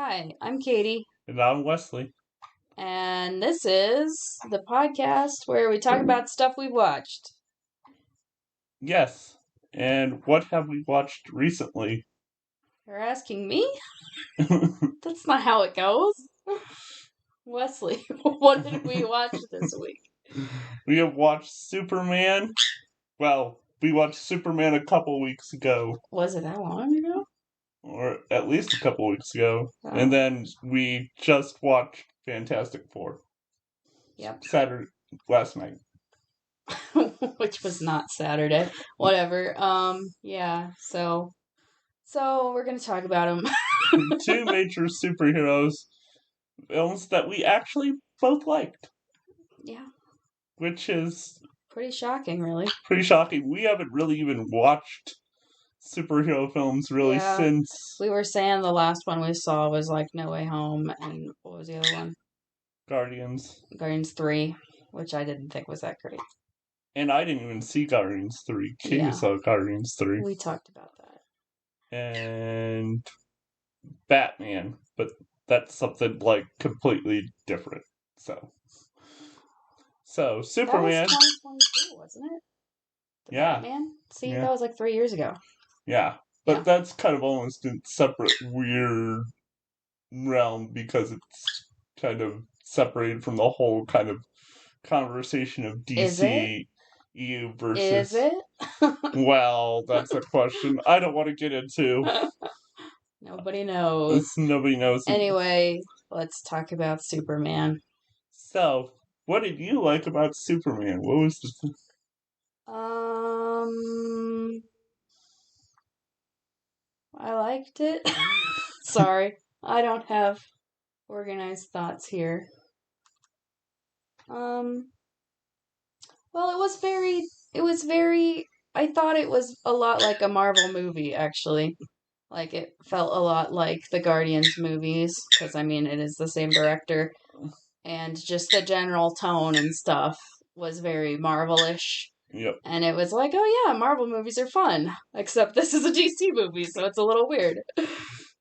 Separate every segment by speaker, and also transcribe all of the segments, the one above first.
Speaker 1: Hi, I'm Katie,
Speaker 2: And I'm Wesley.
Speaker 1: and this is the podcast where we talk about stuff we've watched.
Speaker 2: Yes. And what have we watched recently?
Speaker 1: You're asking me? That's not how it goes. Wesley, what did we watch this week?
Speaker 2: We have watched Superman. Well, we watched Superman a couple weeks ago,
Speaker 1: Was it that long ago?
Speaker 2: or at least a couple weeks ago.
Speaker 1: Oh.
Speaker 2: And then we just watched Fantastic Four.
Speaker 1: Yep.
Speaker 2: Saturday, last night.
Speaker 1: Which was not Saturday. Whatever. Yeah, so we're gonna talk about them.
Speaker 2: Two major superheroes films that we actually both liked.
Speaker 1: Yeah.
Speaker 2: Which is
Speaker 1: pretty shocking, really.
Speaker 2: Pretty shocking. We haven't really even watched superhero films really since...
Speaker 1: We were saying the last one we saw was like No Way Home, and what was the other one?
Speaker 2: Guardians
Speaker 1: 3, which I didn't think was that great.
Speaker 2: And I didn't even see Guardians 3. Katie saw Guardians 3.
Speaker 1: We talked about that.
Speaker 2: And Batman, but that's something like completely different. So Superman.
Speaker 1: That was 2022, wasn't it? Batman? See, that was like 3 years ago.
Speaker 2: Yeah. But that's kind of almost a separate weird realm because it's kind of separated from the whole kind of conversation of DC EU versus...
Speaker 1: Is it?
Speaker 2: Well, that's a question I don't want to get into.
Speaker 1: Nobody knows.
Speaker 2: Nobody knows.
Speaker 1: Anyway, let's talk about Superman.
Speaker 2: So, what did you like about Superman? What was the...
Speaker 1: I liked it. Sorry, I don't have organized thoughts here. Well, it was very, I thought it was a lot like a Marvel movie, actually. Like, it felt a lot like the Guardians movies, because, I mean, it is the same director, and just the general tone and stuff was very Marvel-ish.
Speaker 2: Yep.
Speaker 1: And it was like, oh yeah, Marvel movies are fun, except this is a DC movie, so it's a little weird.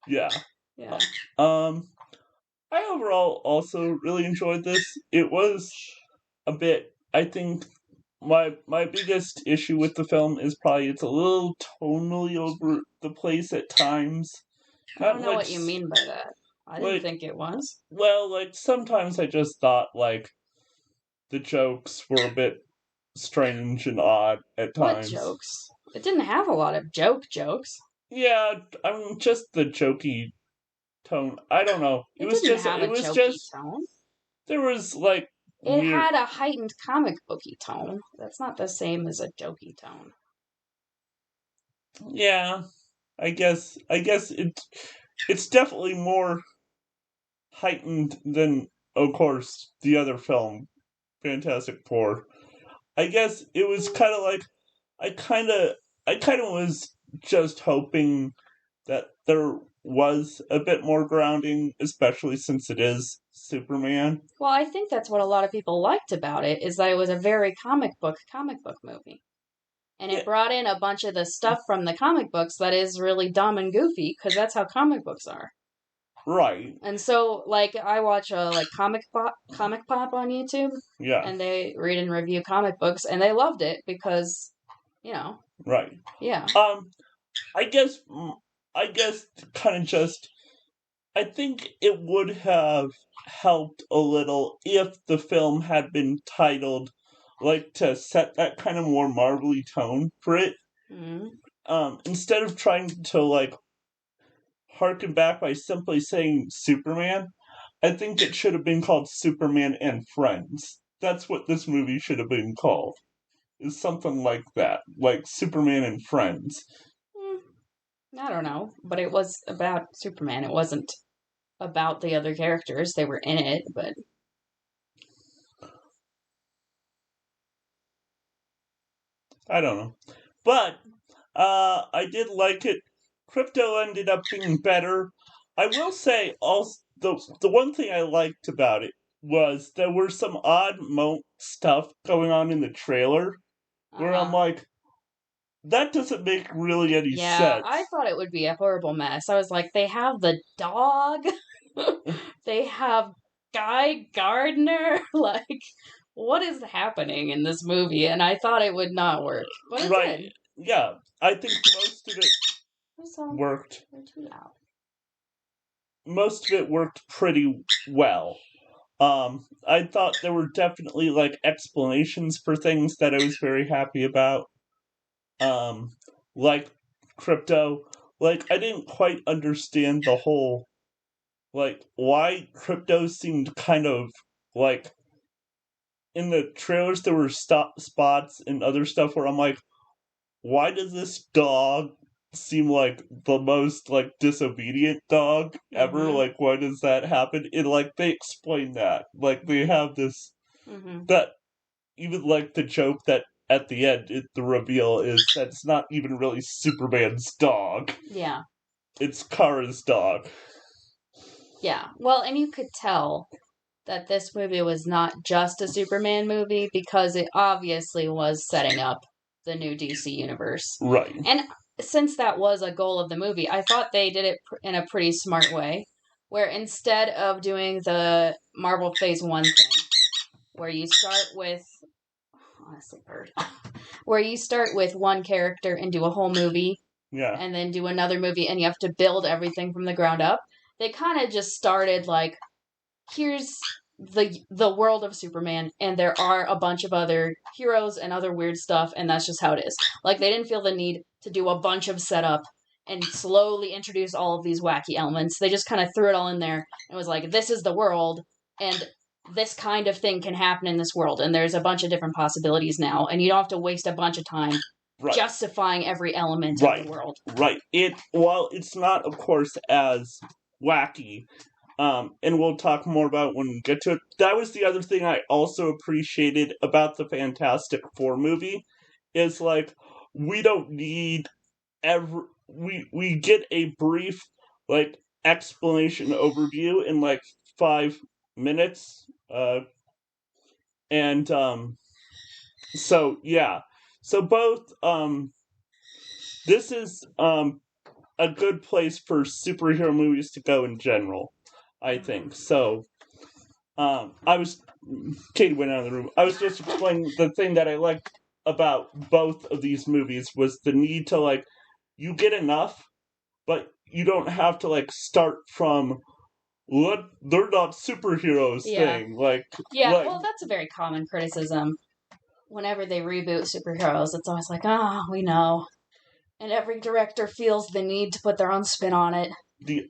Speaker 2: Yeah.
Speaker 1: Yeah.
Speaker 2: I overall also really enjoyed this. It was a bit, I think, my biggest issue with the film is probably it's a little tonally over the place at times.
Speaker 1: I don't know what you mean by that. I didn't think it was.
Speaker 2: Well, like, sometimes I just thought, like, the jokes were a bit strange and odd at times.
Speaker 1: What jokes? It didn't have a lot of jokes.
Speaker 2: Yeah, I mean, just the jokey tone. I don't know.
Speaker 1: It was just tone.
Speaker 2: There was like
Speaker 1: it had a heightened comic booky tone. That's not the same as a jokey tone.
Speaker 2: Yeah, I guess it's definitely more heightened than, of course, the other film, Fantastic Four. I guess it was kind of like I kind of was just hoping that there was a bit more grounding, especially since it is Superman.
Speaker 1: Well, I think that's what a lot of people liked about it, is that it was a very comic book movie. And it brought in a bunch of the stuff from the comic books that is really dumb and goofy, because that's how comic books are.
Speaker 2: Right.
Speaker 1: And so, like, I watch Comic Pop on YouTube.
Speaker 2: Yeah.
Speaker 1: And they read and review comic books, and they loved it because, you know.
Speaker 2: Right.
Speaker 1: Yeah.
Speaker 2: I guess kind of just, I think it would have helped a little if the film had been titled, like, to set that kind of more Marvel-y tone for it.
Speaker 1: Mm-hmm.
Speaker 2: Instead of trying to, like, harken back by simply saying Superman, I think it should have been called Superman and Friends. That's what this movie should have been called. Is something like that. Like Superman and Friends.
Speaker 1: I don't know. But it was about Superman. It wasn't about the other characters. They were in it, but...
Speaker 2: I don't know. But, I did like it. Crypto ended up being better. I will say, also, the one thing I liked about it was there were some odd stuff going on in the trailer where I'm like, that doesn't make really any sense.
Speaker 1: I thought it would be a horrible mess. I was like, they have the dog, they have Guy Gardner, like, what is happening in this movie? And I thought it would not work, but it did.
Speaker 2: Yeah, I think most of it worked.
Speaker 1: Too loud.
Speaker 2: Most of it worked pretty well. I thought there were definitely like explanations for things that I was very happy about. Like crypto. Like I didn't quite understand the whole like why crypto seemed kind of like in the trailers there were spots and other stuff where I'm like, why does this dog seem like the most like disobedient dog ever?
Speaker 1: Mhm.
Speaker 2: Like why does that happen? And like they explain that. Like they have this that even like the joke that at the end the reveal is that it's not even really Superman's dog.
Speaker 1: Yeah.
Speaker 2: It's Kara's dog.
Speaker 1: Yeah. Well, and you could tell that this movie was not just a Superman movie because it obviously was setting up the new DC universe.
Speaker 2: Right.
Speaker 1: And since that was a goal of the movie, I thought they did it in a pretty smart way, where instead of doing the Marvel Phase 1 thing, where you start with, honestly, bird, where you start with one character and do a whole movie, and then do another movie, and you have to build everything from the ground up, they kind of just started like, here's the world of Superman, and there are a bunch of other heroes and other weird stuff, and that's just how it is. Like, they didn't feel the need to do a bunch of setup and slowly introduce all of these wacky elements. They just kind of threw it all in there and was like, this is the world, and this kind of thing can happen in this world, and there's a bunch of different possibilities now, and you don't have to waste a bunch of time justifying every element of the world.
Speaker 2: Right. While it's not, of course, as wacky, and we'll talk more about it when we get to it. That was the other thing I also appreciated about the Fantastic Four movie, is like, we don't need we get a brief, like, explanation overview in, like, 5 minutes, and, so, yeah. So both, this is, a good place for superhero movies to go in general, I think. So, Katie went out of the room. I was just explaining the thing that I liked about both of these movies was the need to, like, you get enough, but you don't have to, like, start from, what, they're not superheroes thing. Like,
Speaker 1: well, that's a very common criticism. Whenever they reboot superheroes, it's always like, we know. And every director feels the need to put their own spin on it.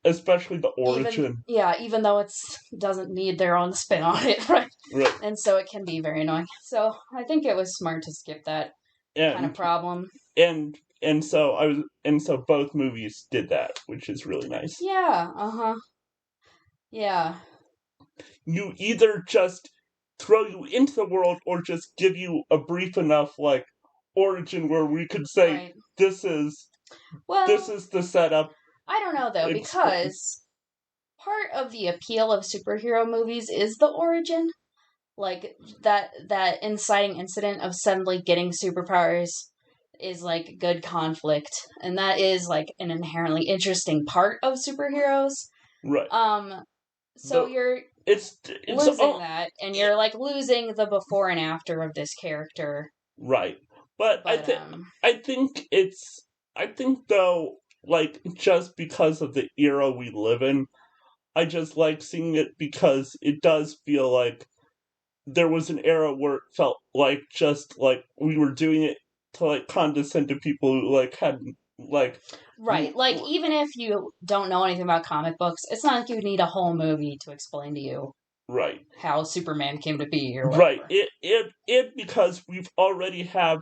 Speaker 2: Especially the origin.
Speaker 1: Even though it doesn't need their own spin on it, right?
Speaker 2: Right.
Speaker 1: And so it can be very annoying. So I think it was smart to skip that kind of problem.
Speaker 2: And so both movies did that, which is really nice.
Speaker 1: Yeah. Yeah.
Speaker 2: You either just throw you into the world or just give you a brief enough, like, origin where we could say this is the setup.
Speaker 1: I don't know though, because part of the appeal of superhero movies is the origin. Like that inciting incident of suddenly getting superpowers is like good conflict, and that is like an inherently interesting part of superheroes.
Speaker 2: Right.
Speaker 1: So you're losing that, and you're like losing the before and after of this character.
Speaker 2: Right. But I think though, like, just because of the era we live in, I just like seeing it because it does feel like there was an era where it felt like just like we were doing it to like condescend to people who like had like
Speaker 1: like even if you don't know anything about comic books, it's not like you need a whole movie to explain to you how Superman came to be or whatever.
Speaker 2: It because we've already have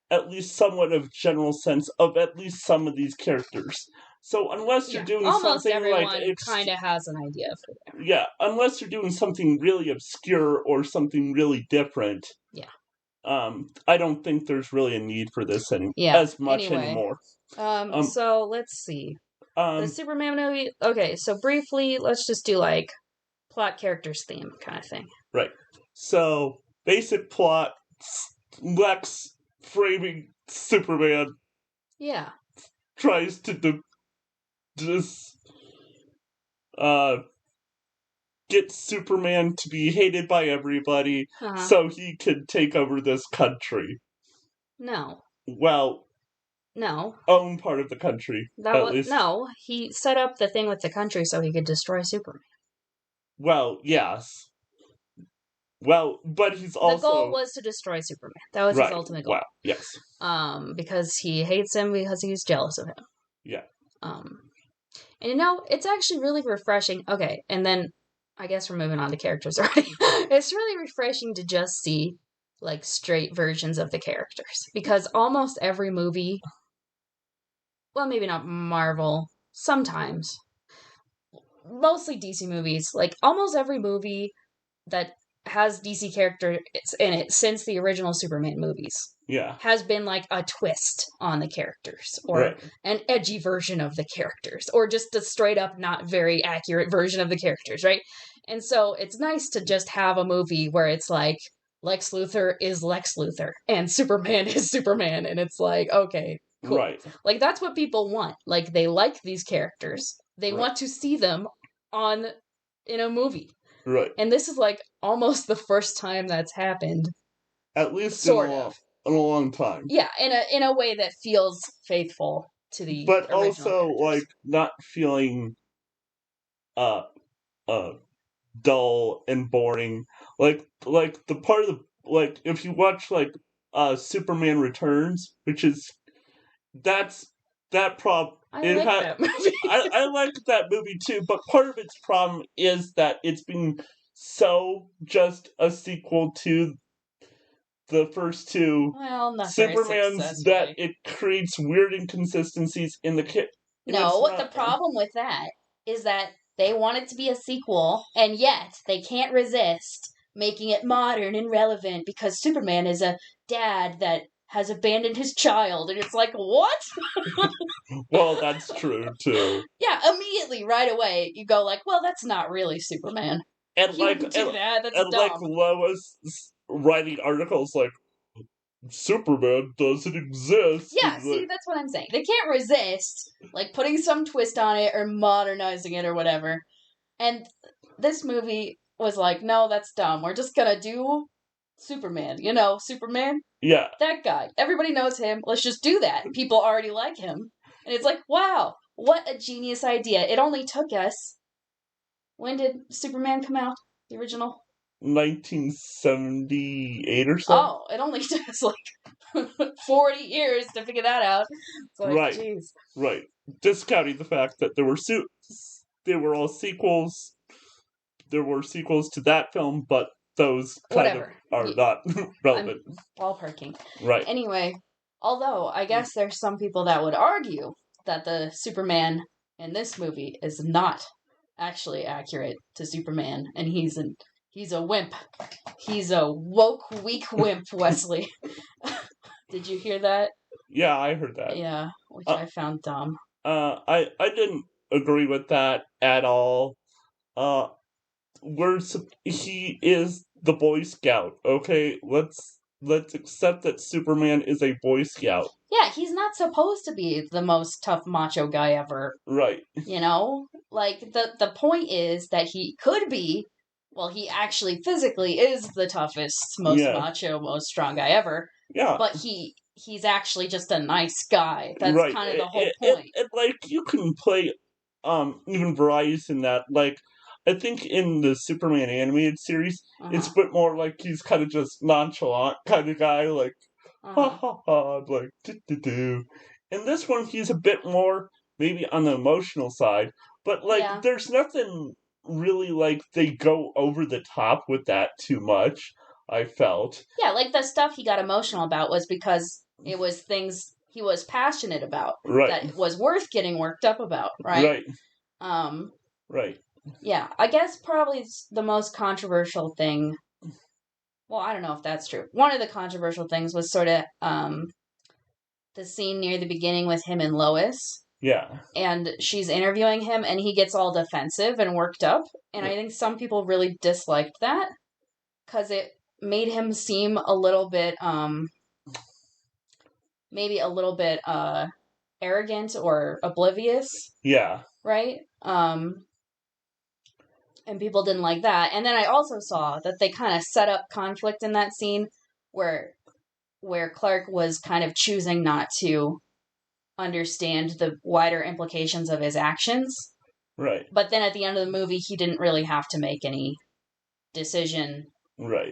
Speaker 2: at least somewhat of general sense of at least some of these characters. So unless you're doing
Speaker 1: almost
Speaker 2: something
Speaker 1: everyone
Speaker 2: like
Speaker 1: kind of has an idea for them.
Speaker 2: Yeah, unless you're doing something really obscure or something really different.
Speaker 1: Yeah.
Speaker 2: I don't think there's really a need for this as much anymore.
Speaker 1: So let's see. The Superman movie. Okay, so briefly, let's just do like plot, characters, theme kind of thing.
Speaker 2: Right. So basic plot: Lex framing Superman
Speaker 1: Yeah.
Speaker 2: tries to just get Superman to be hated by everybody so he could take over this country.
Speaker 1: No.
Speaker 2: Well,
Speaker 1: no.
Speaker 2: Own part of the country, at least.
Speaker 1: No, he set up the thing with the country so he could destroy Superman.
Speaker 2: Well, yes. Well, but he's also...
Speaker 1: The goal was to destroy Superman. That was his ultimate goal.
Speaker 2: Well, yes.
Speaker 1: Because he hates him because he's jealous of him.
Speaker 2: Yeah.
Speaker 1: And it's actually really refreshing. Okay, and then I guess we're moving on to characters already. It's really refreshing to just see, like, straight versions of the characters. Because almost every movie, well, maybe not Marvel, sometimes, mostly DC movies, like, almost every movie that has DC characters in it since the original Superman movies.
Speaker 2: Yeah.
Speaker 1: Has been like a twist on the characters, or an edgy version of the characters, or just a straight up not very accurate version of the characters, right? And so it's nice to just have a movie where it's like Lex Luthor is Lex Luthor and Superman is Superman, and it's like, okay, cool.
Speaker 2: Right.
Speaker 1: Like, that's what people want. Like, they like these characters. They want to see them in a movie.
Speaker 2: Right.
Speaker 1: And this is like almost the first time that's happened.
Speaker 2: At least
Speaker 1: sort of.
Speaker 2: In a long time.
Speaker 1: Yeah, in a way that feels faithful to the
Speaker 2: but
Speaker 1: original
Speaker 2: also
Speaker 1: characters.
Speaker 2: Like not feeling dull and boring. Like the part of the, like, if you watch like Superman Returns, which is that problem.
Speaker 1: I like that movie.
Speaker 2: I like that movie too, but part of its problem is that it's being so just a sequel to the first two Supermans that it creates weird inconsistencies in the
Speaker 1: No, the problem with that is that they want it to be a sequel, and yet they can't resist making it modern and relevant because Superman is a dad that has abandoned his child, and it's like, what?
Speaker 2: Well, that's true too.
Speaker 1: Yeah, immediately, right away, you go like, well, that's not really Superman.
Speaker 2: And
Speaker 1: he wouldn't do that. That's dumb.
Speaker 2: Like Lois writing articles like, Superman doesn't exist.
Speaker 1: Yeah, see, that's what I'm saying. They can't resist, like, putting some twist on it or modernizing it or whatever. And this movie was like, no, that's dumb. We're just gonna do Superman. Superman?
Speaker 2: Yeah.
Speaker 1: That guy. Everybody knows him. Let's just do that. People already like him. And it's like, wow, what a genius idea. It only took us... When did Superman come out? The original?
Speaker 2: 1978 or so.
Speaker 1: Oh, it only took us like 40 years to figure that out. It's like,
Speaker 2: right.
Speaker 1: Geez.
Speaker 2: Right. Discounting the fact that there were all sequels. There were sequels to that film, but those kind of are not relevant.
Speaker 1: I'm ballparking.
Speaker 2: Right.
Speaker 1: Anyway, although I guess there's some people that would argue that the Superman in this movie is not actually accurate to Superman, and he's a wimp. He's a woke, weak wimp, Wesley. Did you hear that?
Speaker 2: Yeah, I heard that.
Speaker 1: Yeah, which I found dumb.
Speaker 2: I didn't agree with that at all. He is the Boy Scout, okay? Let's accept that Superman is a Boy Scout.
Speaker 1: Yeah, he's not supposed to be the most tough macho guy ever.
Speaker 2: Right.
Speaker 1: Like, the point is that he could be, well, he actually physically is the toughest, most macho, most strong guy ever.
Speaker 2: Yeah.
Speaker 1: But he's actually just a nice guy. That's kind of the whole point.
Speaker 2: Like, you can play even varieties in that. Like, I think in the Superman animated series, it's a bit more like he's kind of just nonchalant kind of guy, like, ha ha ha, like, do. In this one, he's a bit more maybe on the emotional side, but, like, there's nothing really, like, they go over the top with that too much, I felt.
Speaker 1: Yeah, like, the stuff he got emotional about was because it was things he was passionate about.
Speaker 2: Right.
Speaker 1: That was worth getting worked up about, right?
Speaker 2: Right. Right.
Speaker 1: Yeah, I guess probably the most controversial thing... Well, I don't know if that's true. One of the controversial things was sort of the scene near the beginning with him and Lois.
Speaker 2: Yeah.
Speaker 1: And she's interviewing him, and he gets all defensive and worked up. And I think some people really disliked that, because it made him seem a little bit, maybe a little bit, arrogant or oblivious,
Speaker 2: Yeah.
Speaker 1: right? And people didn't like that. And then I also saw that they kind of set up conflict in that scene where Clark was kind of choosing not to understand the wider implications of his actions.
Speaker 2: Right.
Speaker 1: But then at the end of the movie, he didn't really have to make any decision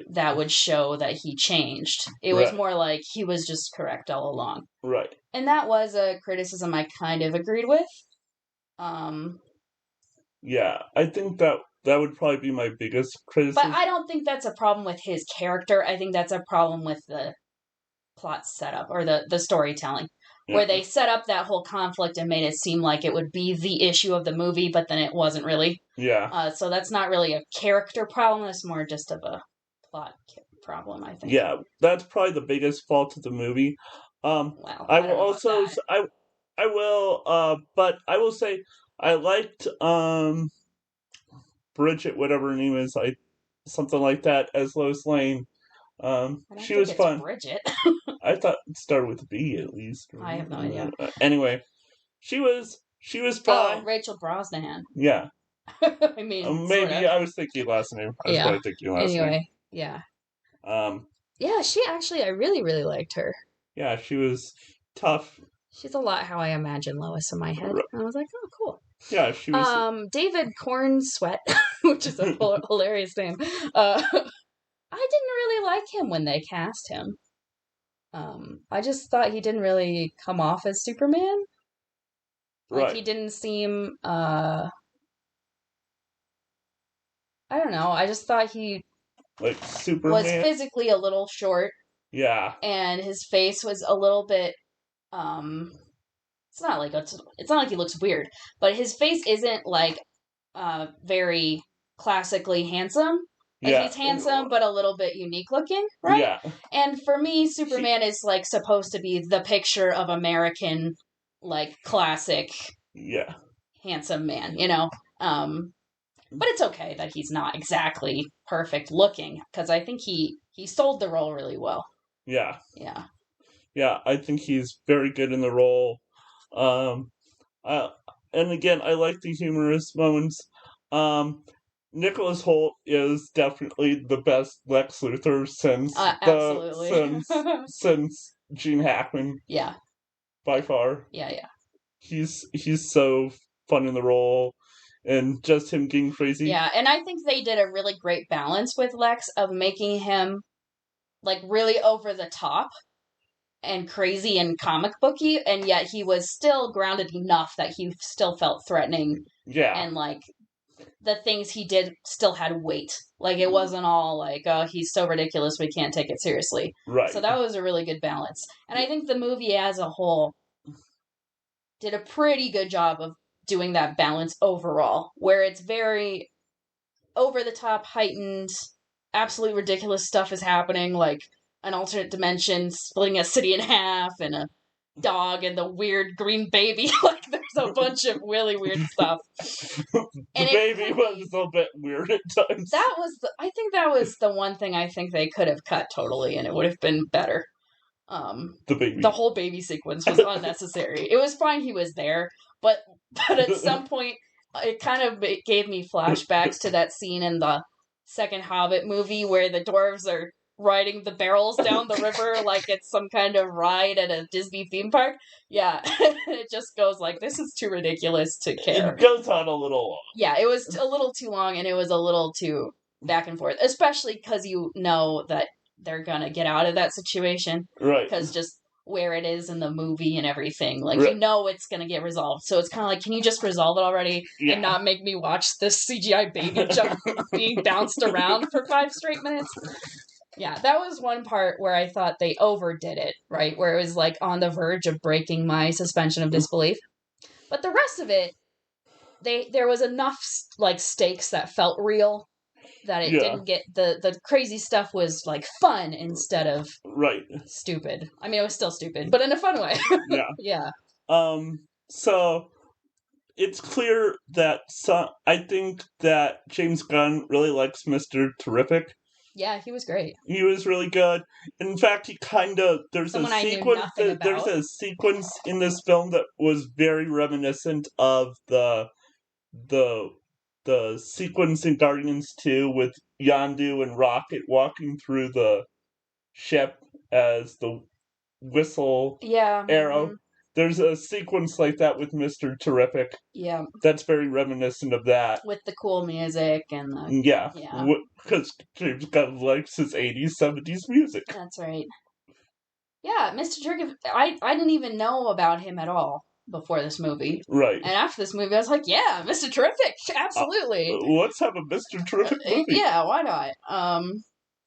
Speaker 1: that would show that he changed. It was more like he was just correct all along.
Speaker 2: Right.
Speaker 1: And that was a criticism I kind of agreed with.
Speaker 2: Yeah, I think that would probably be my biggest criticism.
Speaker 1: But I don't think that's a problem with his character. I think that's a problem with the plot setup or the storytelling. Yeah. Where they set up that whole conflict and made it seem like it would be the issue of the movie, but then it wasn't really.
Speaker 2: Yeah.
Speaker 1: So that's not really a character problem. It's more just of a plot problem, I think.
Speaker 2: Yeah, that's probably the biggest fault of the movie.
Speaker 1: Well,
Speaker 2: I will also I will but I will say I liked Bridget, whatever her name is, something like that, as Lois Lane. She was fun.
Speaker 1: Bridget.
Speaker 2: I thought it started with a B at least.
Speaker 1: I have no idea.
Speaker 2: Anyway, she was fine.
Speaker 1: Oh, Rachel Brosnahan.
Speaker 2: Yeah.
Speaker 1: I mean,
Speaker 2: maybe I was thinking last name. I was probably thinking last name.
Speaker 1: Anyway, yeah. Yeah, she actually, I really, really liked her.
Speaker 2: Yeah, she was tough.
Speaker 1: She's a lot how I imagine Lois in my head. Right. And I was like, oh, cool.
Speaker 2: Yeah, she was.
Speaker 1: David Cornsweet, which is a hilarious name. I didn't really like him when they cast him. I just thought he didn't really come off as Superman. Like, he didn't seem, I don't know, I just thought he
Speaker 2: like Superman
Speaker 1: was physically a little short.
Speaker 2: Yeah.
Speaker 1: And his face was a little bit, it's not like he looks weird, but his face isn't like, very classically handsome. Like, he's handsome, but a little bit unique looking, right?
Speaker 2: Yeah.
Speaker 1: And for me, Superman is, like, supposed to be the picture of American, like, classic, handsome man, you know? But it's okay that he's not exactly perfect looking, because I think he sold the role really well.
Speaker 2: Yeah.
Speaker 1: Yeah.
Speaker 2: Yeah, I think he's very good in the role. And again, I like the humorous moments. Nicholas Hoult is definitely the best Lex Luthor since Gene Hackman.
Speaker 1: Yeah.
Speaker 2: By far.
Speaker 1: Yeah, yeah.
Speaker 2: He's so fun in the role, and just him getting crazy.
Speaker 1: Yeah, and I think they did a really great balance with Lex of making him, like, really over the top and crazy and comic booky, and yet he was still grounded enough that he still felt threatening.
Speaker 2: Yeah.
Speaker 1: And, like, the things he did still had weight. Like, it wasn't all like, oh, he's so ridiculous, we can't take it seriously.
Speaker 2: Right.
Speaker 1: So that was a really good balance. And I think the movie as a whole did a pretty good job of doing that balance overall, where it's very over-the-top, heightened, absolutely ridiculous stuff is happening, like an alternate dimension splitting a city in half, and a dog and the weird green baby. Like, there's a bunch of really weird stuff.
Speaker 2: And the baby was a bit weird at times.
Speaker 1: I think that was the one thing I think they could have cut totally, and it would have been better. The whole baby sequence was unnecessary. It was fine he was there, but at some point, it kind of gave me flashbacks to that scene in the second Hobbit movie where the dwarves are riding the barrels down the river like it's some kind of ride at a Disney theme park. Yeah, it just goes like, this is too ridiculous to care.
Speaker 2: It goes on a little long.
Speaker 1: Yeah, it was a little too long, and it was a little too back and forth, especially because you know that they're gonna get out of that situation.
Speaker 2: Right.
Speaker 1: Because just where it is in the movie and everything, like, you know it's gonna get resolved. So it's kind of like, can you just resolve it already and not make me watch this CGI baby jump being bounced around for 5 straight minutes? Yeah, that was one part where I thought they overdid it, right? Where it was, like, on the verge of breaking my suspension of disbelief. But the rest of it, there was enough, like, stakes that felt real, that it didn't get, the crazy stuff was, like, fun instead of stupid. I mean, it was still stupid, but in a fun way. Yeah.
Speaker 2: So, it's clear that I think that James Gunn really likes Mr. Terrific.
Speaker 1: Yeah, he was great.
Speaker 2: He was really good. In fact, he kind of there's
Speaker 1: Someone
Speaker 2: a
Speaker 1: I knew
Speaker 2: sequence
Speaker 1: nothing
Speaker 2: there's
Speaker 1: about.
Speaker 2: a sequence in this film that was very reminiscent of the the sequence in Guardians 2 with Yondu and Rocket walking through the ship as the whistle
Speaker 1: Yeah.
Speaker 2: arrow. There's a sequence like that with Mr. Terrific.
Speaker 1: Yeah.
Speaker 2: That's very reminiscent of that.
Speaker 1: With the cool music and the...
Speaker 2: Yeah.
Speaker 1: Yeah.
Speaker 2: Because James Gunn likes his 80s, 70s music.
Speaker 1: That's right. Yeah, Mr. Terrific, I didn't even know about him at all before this movie.
Speaker 2: Right.
Speaker 1: And after this movie, I was like, yeah, Mr. Terrific, absolutely.
Speaker 2: Let's have a Mr. Terrific movie.
Speaker 1: Yeah, why not?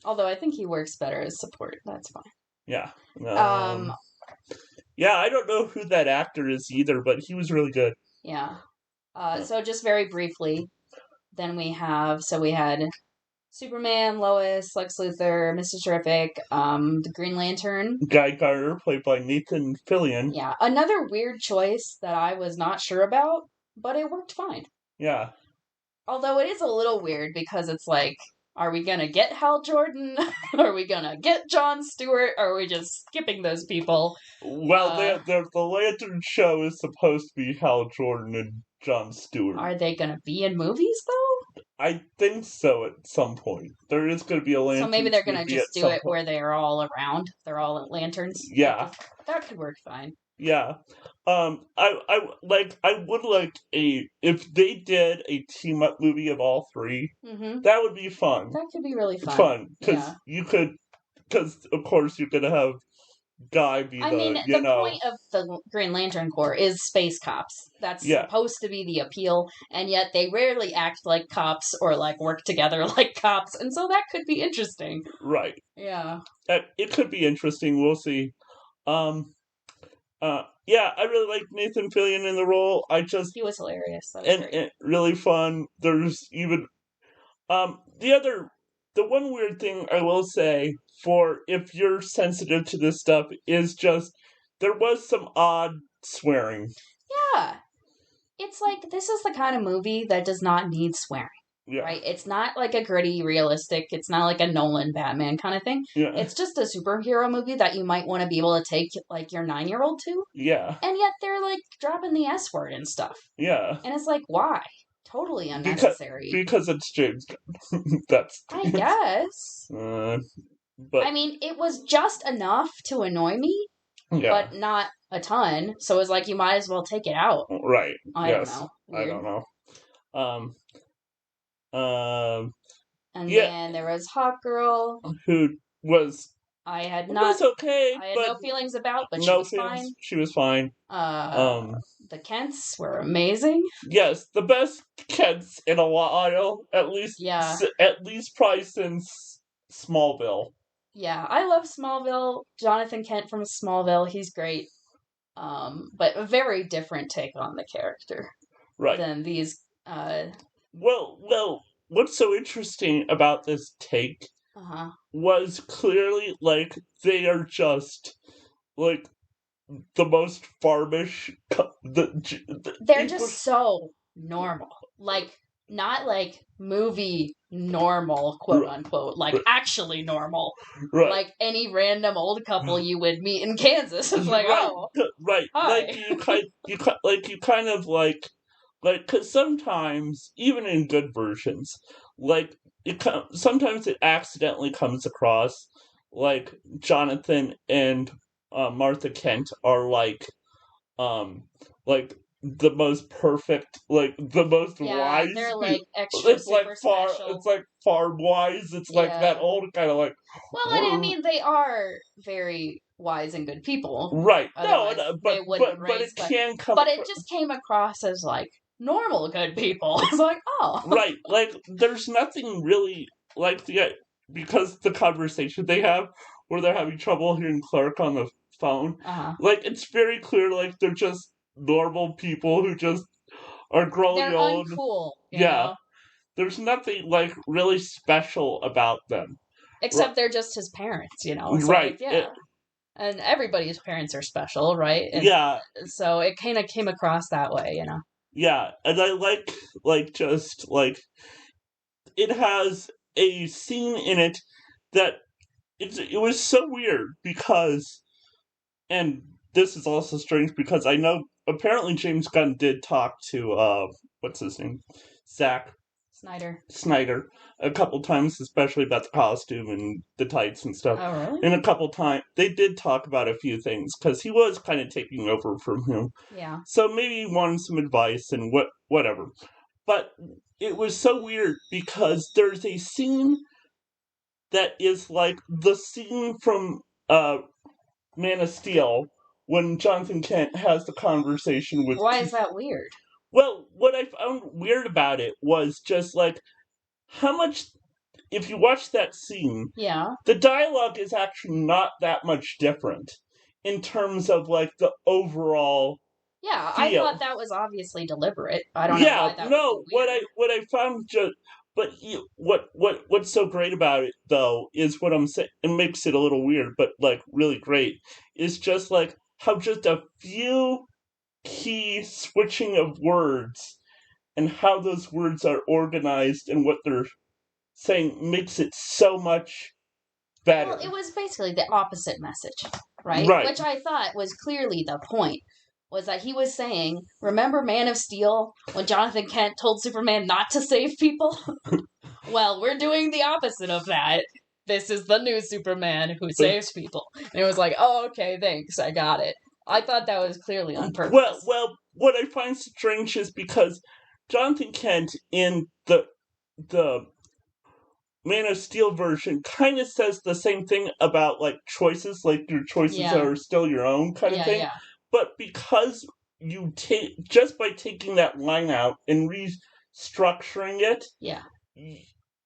Speaker 1: Although I think he works better as support. That's fine.
Speaker 2: Yeah. Yeah, I don't know who that actor is either, but he was really good.
Speaker 1: Yeah. So just very briefly, then we had Superman, Lois, Lex Luthor, Mr. Terrific, the Green Lantern.
Speaker 2: Guy Gardner, played by Nathan Fillion.
Speaker 1: Yeah, another weird choice that I was not sure about, but it worked fine.
Speaker 2: Yeah.
Speaker 1: Although it is a little weird because it's like, are we gonna get Hal Jordan? Are we gonna get Jon Stewart? Or are we just skipping those people?
Speaker 2: Well, the Lantern show is supposed to be Hal Jordan and Jon Stewart.
Speaker 1: Are they gonna be in movies, though?
Speaker 2: I think so at some point. There is going to be a Lantern.
Speaker 1: So maybe they're gonna just do it where they're all around. They're all lanterns.
Speaker 2: Yeah.
Speaker 1: That could work fine.
Speaker 2: Yeah. I would like if they did a team up movie of all three, that would be fun.
Speaker 1: That could be really fun.
Speaker 2: Because of course you're gonna have Guy be
Speaker 1: the point of the Green Lantern Corps is space cops. That's supposed to be the appeal, and yet they rarely act like cops or like work together like cops, and so that could be interesting.
Speaker 2: Right.
Speaker 1: Yeah.
Speaker 2: It could be interesting. We'll see. Yeah, I really like Nathan Fillion in the role.
Speaker 1: He was hilarious. That was great.
Speaker 2: And really fun. There's even the one weird thing I will say for if you're sensitive to this stuff is just there was some odd swearing.
Speaker 1: Yeah. It's like this is the kind of movie that does not need swearing.
Speaker 2: Yeah.
Speaker 1: Right? It's not like a gritty, realistic, it's not like a Nolan Batman kind of thing.
Speaker 2: Yeah.
Speaker 1: It's just a superhero movie that you might want to be able to take like your 9-year-old to.
Speaker 2: Yeah.
Speaker 1: And yet they're like dropping the S word and stuff.
Speaker 2: Yeah.
Speaker 1: And it's like, why? Totally unnecessary.
Speaker 2: Because it's James Gunn. That's
Speaker 1: I guess.
Speaker 2: But
Speaker 1: I mean, it was just enough to annoy me, but not a ton. So it was like you might as well take it out.
Speaker 2: Right.
Speaker 1: I don't know.
Speaker 2: Weird. I don't know.
Speaker 1: And then there was Hawk Girl,
Speaker 2: who was okay.
Speaker 1: I had no feelings about, but
Speaker 2: no
Speaker 1: she was fine.
Speaker 2: She was fine.
Speaker 1: The Kents were amazing.
Speaker 2: Yes, the best Kents in a while. At least probably since Smallville.
Speaker 1: Yeah, I love Smallville. Jonathan Kent from Smallville, he's great. But a very different take on the character,
Speaker 2: right?
Speaker 1: Than these.
Speaker 2: Well, what's so interesting about this take was clearly, like, they are just, like, the most farmish...
Speaker 1: They're just so normal. Like, not, like, movie normal, quote-unquote. Like, actually normal.
Speaker 2: Right.
Speaker 1: Like, any random old couple you would meet in Kansas. It's like,
Speaker 2: Right.
Speaker 1: Hi.
Speaker 2: Like, you kind of, like, because sometimes, even in good versions, like, sometimes it accidentally comes across, like, Jonathan and Martha Kent are, like, the most perfect, like, the most wise.
Speaker 1: Yeah, they're, like, extra super special.
Speaker 2: It's, like, farm wise. It's, like, that old kind of, like...
Speaker 1: Well, and I mean, they are very wise and good people.
Speaker 2: Right.
Speaker 1: Otherwise,
Speaker 2: but it can come...
Speaker 1: But it just came across as, like, normal good people. It's like, oh.
Speaker 2: Right. Like, there's nothing really like because the conversation they have where they're having trouble hearing Clark on the phone. Like, it's very clear, like, they're just normal people who just are growing old.
Speaker 1: They're uncool. You know?
Speaker 2: There's nothing, like, really special about them.
Speaker 1: Except they're just his parents, you know?
Speaker 2: Right.
Speaker 1: Like, and everybody's parents are special, right? And so it kind of came across that way, you know?
Speaker 2: Yeah, and I like, just, like, it has a scene in it that it was so weird because, and this is also strange because I know apparently James Gunn did talk to what's his name, Zack Snyder a couple times, especially about the costume and the tights and stuff.
Speaker 1: Oh, really?
Speaker 2: And a couple times they did talk about a few things because he was kind of taking over from him.
Speaker 1: Yeah.
Speaker 2: So maybe he wanted some advice and whatever. But it was so weird because there's a scene that is like the scene from Man of Steel when Jonathan Kent has the conversation with.
Speaker 1: Why is that weird?
Speaker 2: Well, what I found weird about it was just like how much. If you watch that scene,
Speaker 1: yeah,
Speaker 2: the dialogue is actually not that much different in terms of like the overall.
Speaker 1: Yeah,
Speaker 2: feel.
Speaker 1: I thought that was obviously deliberate. I don't know why that was so weird.
Speaker 2: What I found just. But what's so great about it though is what I'm saying. It makes it a little weird, but like really great. Is just like how just a few key switching of words and how those words are organized and what they're saying makes it so much better.
Speaker 1: Well, it was basically the opposite message, right?
Speaker 2: Right.
Speaker 1: Which I thought was clearly the point. Was that he was saying, remember Man of Steel when Jonathan Kent told Superman not to save people? Well, we're doing the opposite of that. This is the new Superman who saves people. And it was like, oh, okay, thanks, I got it. I thought that was clearly on purpose.
Speaker 2: Well, what I find strange is because Jonathan Kent in the Man of Steel version kind of says the same thing about like choices, like your choices are still your own kind of thing. Yeah. But because you take just by taking that line out and restructuring it,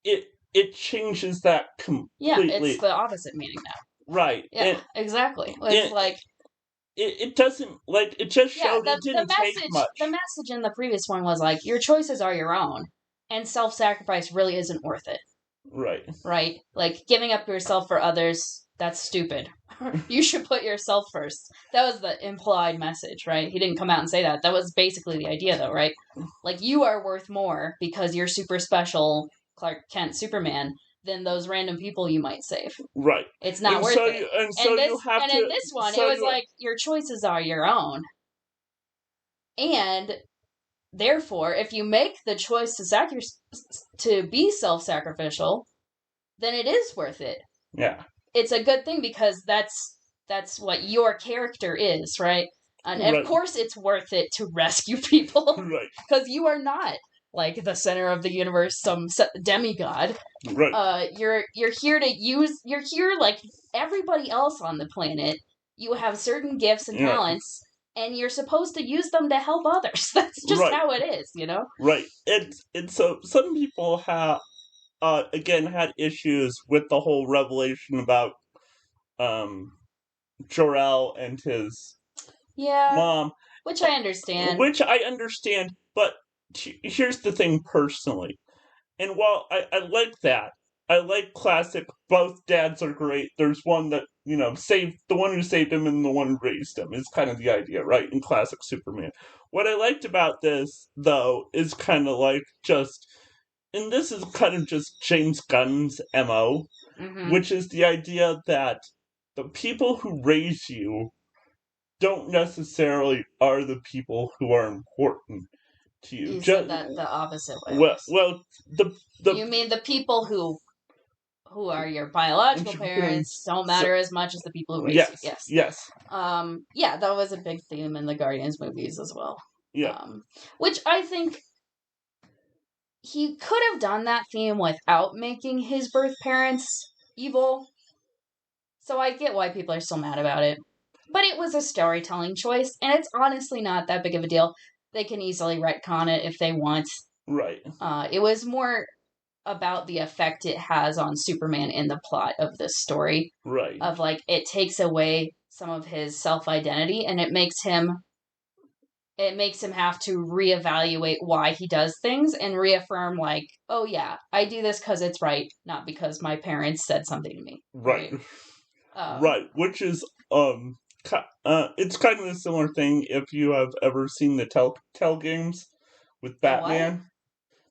Speaker 2: it changes that completely.
Speaker 1: Yeah, it's the opposite meaning now.
Speaker 2: Right.
Speaker 1: Yeah, exactly. It's like
Speaker 2: it doesn't like it just showed it didn't take much.
Speaker 1: The message in the previous one was like your choices are your own, and self-sacrifice really isn't worth it.
Speaker 2: Right.
Speaker 1: Right? Like giving up yourself for others. That's stupid. You should put yourself first. That was the implied message, right? He didn't come out and say that. That was basically the idea, though, right? Like, you are worth more because you're super special, Clark Kent, Superman, than those random people you might save.
Speaker 2: Right.
Speaker 1: It's not worth it.
Speaker 2: And
Speaker 1: in this one, it was like, your choices are your own. And, therefore, if you make the choice to be self-sacrificial, then it is worth it.
Speaker 2: Yeah.
Speaker 1: It's a good thing because that's what your character is, right? And of course it's worth it to rescue people.
Speaker 2: Right.
Speaker 1: Because you are not like the center of the universe, some demigod.
Speaker 2: Right.
Speaker 1: You're here like everybody else on the planet. You have certain gifts and talents, and you're supposed to use them to help others. That's just how it is, you know?
Speaker 2: Right. And so some people have again had issues with the whole revelation about Jor-El and his mom.
Speaker 1: Which I understand.
Speaker 2: But here's the thing personally. And while I like that, I like classic, both dads are great. There's one that, saved, the one who saved him and the one who raised him is kind of the idea, right? In classic Superman. What I liked about this, though, is kind of like just, and this is kind of just James Gunn's MO, which is the idea that the people who raise you don't necessarily are the people who are important to you.
Speaker 1: You said that the opposite way.
Speaker 2: You
Speaker 1: mean the people who are your biological parents don't matter as much as the people who raise you.
Speaker 2: Yes.
Speaker 1: That was a big theme in the Guardians movies as well.
Speaker 2: Yeah.
Speaker 1: Which I think he could have done that theme without making his birth parents evil. So I get why people are so mad about it. But it was a storytelling choice, and it's honestly not that big of a deal. They can easily retcon it if they want.
Speaker 2: Right.
Speaker 1: It was more about the effect it has on Superman in the plot of this story.
Speaker 2: Right.
Speaker 1: Of, like, it takes away some of his self-identity, and it makes him have to reevaluate why he does things and reaffirm, like, oh yeah, I do this because it's right, not because my parents said something to me.
Speaker 2: Right. Right. Which is, it's kind of a similar thing if you have ever seen the Telltale games with Batman.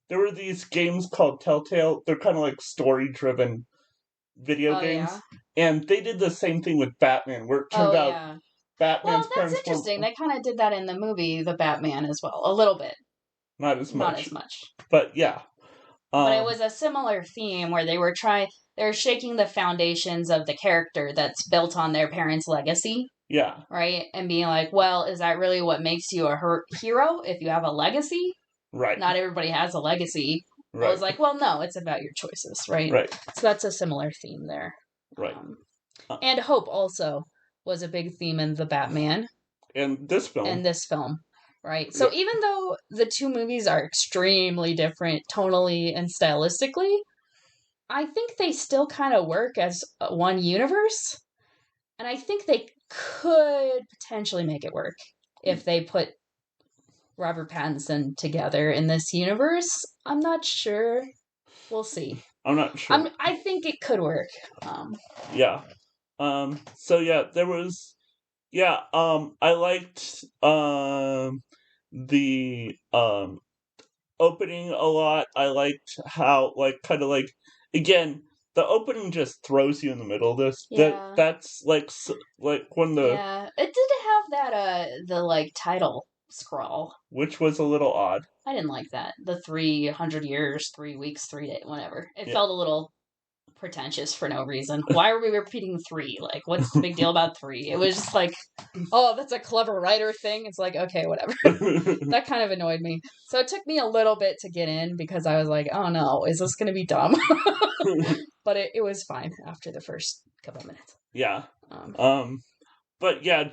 Speaker 2: there were these games called Telltale. They're kind of like story-driven video games.
Speaker 1: Yeah.
Speaker 2: And they did the same thing with Batman, where it turned out
Speaker 1: Yeah.
Speaker 2: Batman's
Speaker 1: Well, that's
Speaker 2: parents
Speaker 1: interesting.
Speaker 2: were
Speaker 1: They kind of did that in the movie, The Batman, as well. A little bit.
Speaker 2: not as
Speaker 1: Not
Speaker 2: much.
Speaker 1: as much.
Speaker 2: But yeah.
Speaker 1: But it was a similar theme where they were shaking the foundations of the character that's built on their parents' legacy.
Speaker 2: Yeah.
Speaker 1: Right? And being like, well, is that really what makes you a hero if you have a legacy?
Speaker 2: Right.
Speaker 1: Not everybody has a legacy. Right. I was like, well, no, it's about your choices, right?
Speaker 2: Right.
Speaker 1: So that's a similar theme there.
Speaker 2: Right.
Speaker 1: And hope also was a big theme in The Batman.
Speaker 2: And this film.
Speaker 1: Right? So even though the two movies are extremely different tonally and stylistically, I think they still kind of work as one universe. And I think they could potentially make it work if they put Robert Pattinson together in this universe. I'm not sure. We'll see.
Speaker 2: I'm not sure.
Speaker 1: I think it could work.
Speaker 2: Yeah. So yeah, there was. Yeah. I liked the opening a lot. I liked how again. The opening just throws you in the middle of this.
Speaker 1: Yeah.
Speaker 2: That's like when the
Speaker 1: it did have that the title scroll,
Speaker 2: which was a little odd.
Speaker 1: I didn't like that. The 300 years, 3 weeks, 3 days, whatever. It felt a little pretentious for no reason. Why are we repeating 3? Like, what's the big deal about 3? It was just like, oh, that's a clever writer thing. It's like, okay, whatever. That kind of annoyed me. So it took me a little bit to get in because I was like, oh no, is this going to be dumb? But it was fine after the first couple of minutes.
Speaker 2: Yeah. But yeah,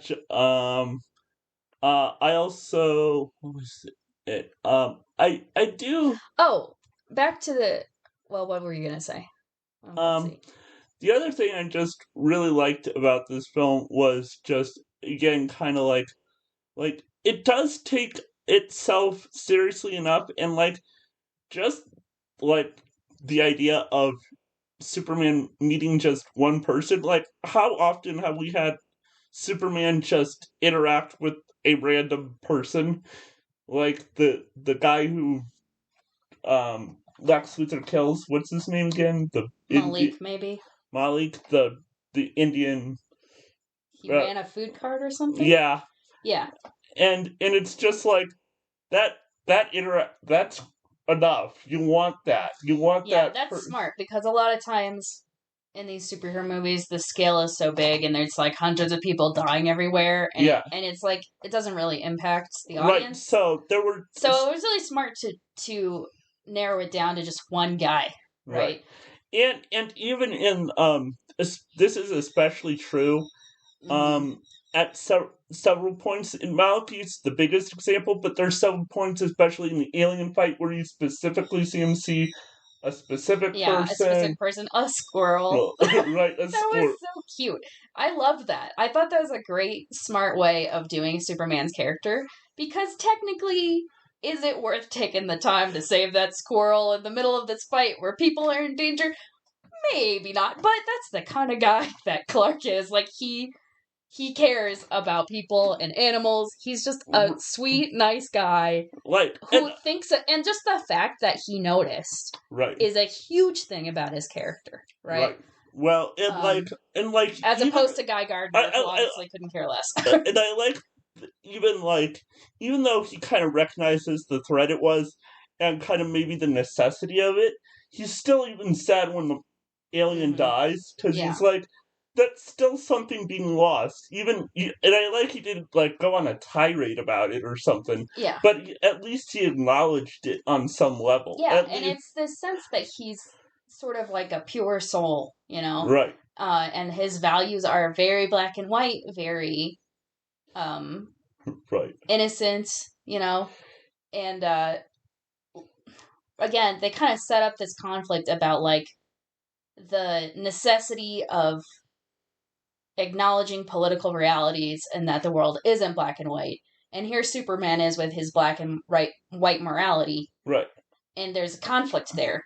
Speaker 2: I also, what was it? I do.
Speaker 1: Oh, back to the. Well, what were you gonna say?
Speaker 2: The other thing I just really liked about this film was just again kind of like it does take itself seriously enough, and just the idea of Superman meeting just one person. Like, how often have we had Superman just interact with a random person? Like the guy who Lex Luthor kills. What's his name again?
Speaker 1: Malik, maybe?
Speaker 2: Malik, the Indian.
Speaker 1: He ran a food cart or something?
Speaker 2: Yeah.
Speaker 1: Yeah.
Speaker 2: And it's just like that's enough. You want that.
Speaker 1: Yeah, that's smart, because a lot of times in these superhero movies, the scale is so big and there's like hundreds of people dying everywhere. And, and it's like, it doesn't really impact the audience.
Speaker 2: Right, so it
Speaker 1: was really smart to narrow it down to just one guy, right?
Speaker 2: And even in, this is especially true, at several points in Malachi's the biggest example, but there's several points, especially in the alien fight, where you specifically see him see a specific person.
Speaker 1: A squirrel.
Speaker 2: Right, a squirrel.
Speaker 1: That was so cute. I loved that. I thought that was a great, smart way of doing Superman's character, because technically, is it worth taking the time to save that squirrel in the middle of this fight where people are in danger? Maybe not, but that's the kind of guy that Clark is. Like, he cares about people and animals. He's just a sweet, nice guy who thinks, and just the fact that he noticed is a huge thing about his character, right?
Speaker 2: Well,
Speaker 1: as opposed to Guy Gardner, who obviously couldn't care less.
Speaker 2: And I like even though he kind of recognizes the threat it was and kind of maybe the necessity of it, he's still even sad when the alien dies, because he's like, that's still something being lost. And I like he didn't go on a tirade about it or something.
Speaker 1: Yeah.
Speaker 2: But at least he acknowledged it on some level.
Speaker 1: Yeah, and it's this sense that he's sort of like a pure soul,
Speaker 2: Right.
Speaker 1: And his values are very black and white, very
Speaker 2: right.
Speaker 1: innocent, and again, they kind of set up this conflict about the necessity of acknowledging political realities and that the world isn't black and white. And here Superman is with his black and white morality.
Speaker 2: Right.
Speaker 1: And there's a conflict there.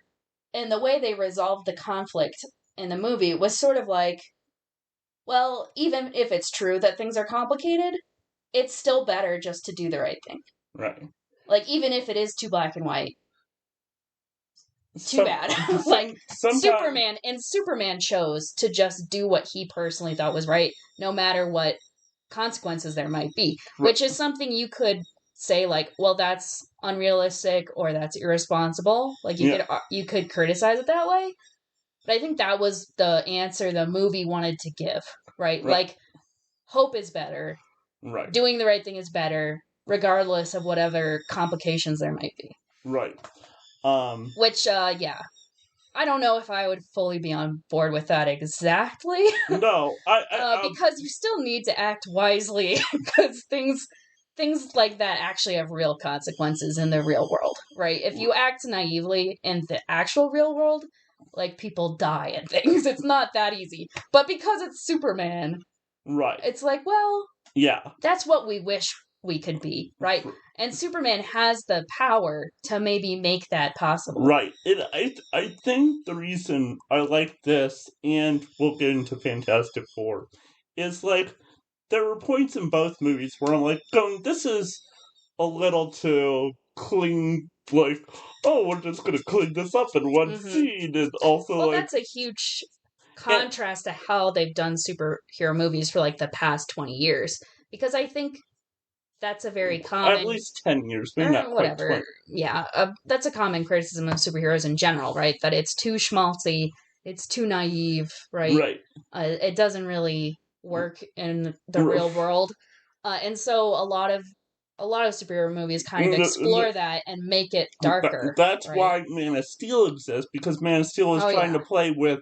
Speaker 1: And the way they resolved the conflict in the movie was sort of like, well, even if it's true that things are complicated, it's still better just to do the right thing.
Speaker 2: Right.
Speaker 1: Even if it is too black and white, too bad. Like,
Speaker 2: sometimes
Speaker 1: Superman chose to just do what he personally thought was right, no matter what consequences there might be, which is something you could say, like, well, that's unrealistic or that's irresponsible. Like, you could criticize it that way. But I think that was the answer the movie wanted to give, right? Like, hope is better.
Speaker 2: Right.
Speaker 1: Doing the right thing is better, regardless of whatever complications there might be.
Speaker 2: Right.
Speaker 1: Which, yeah. I don't know if I would fully be on board with that exactly.
Speaker 2: No,
Speaker 1: because you still need to act wisely, because things like that actually have real consequences in the real world, right? If you act naively in the actual real world, like, people die and things. It's not that easy. But because it's Superman,
Speaker 2: right?
Speaker 1: It's like, well,
Speaker 2: yeah,
Speaker 1: that's what we wish we could be, right? And Superman has the power to maybe make that possible.
Speaker 2: Right. I think the reason I like this, and we'll get into Fantastic Four, is like, there were points in both movies where I'm like, going, this is a little too clean, like, oh, we're just going to clean this up in one scene, and also,
Speaker 1: well, that's a huge contrast to how they've done superhero movies for, like, the past 20 years. Because I think that's a very common...
Speaker 2: At least 10 years, maybe not
Speaker 1: whatever.
Speaker 2: quite 20.
Speaker 1: Yeah, that's a common criticism of superheroes in general, right? That it's too schmaltzy, it's too naive, right?
Speaker 2: Right.
Speaker 1: It doesn't really work in the real world. And so a lot of superhero movies kind of explore that and make it darker.
Speaker 2: That's why Man of Steel exists, because Man of Steel is trying to play with,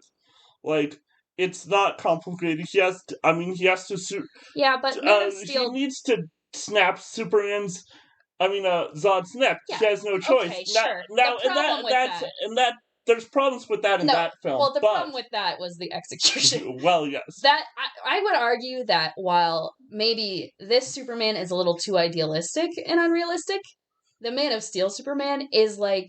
Speaker 2: like, it's not complicated. He has to...
Speaker 1: Yeah, but Man of Steel...
Speaker 2: He needs to snap Superman's... Zod's neck.
Speaker 1: Yeah.
Speaker 2: He has no choice.
Speaker 1: Okay, sure.
Speaker 2: Now, there's problems with that in that film.
Speaker 1: Well, the problem with that was the execution.
Speaker 2: Well, yes.
Speaker 1: That I would argue that while maybe this Superman is a little too idealistic and unrealistic, the Man of Steel Superman is, like,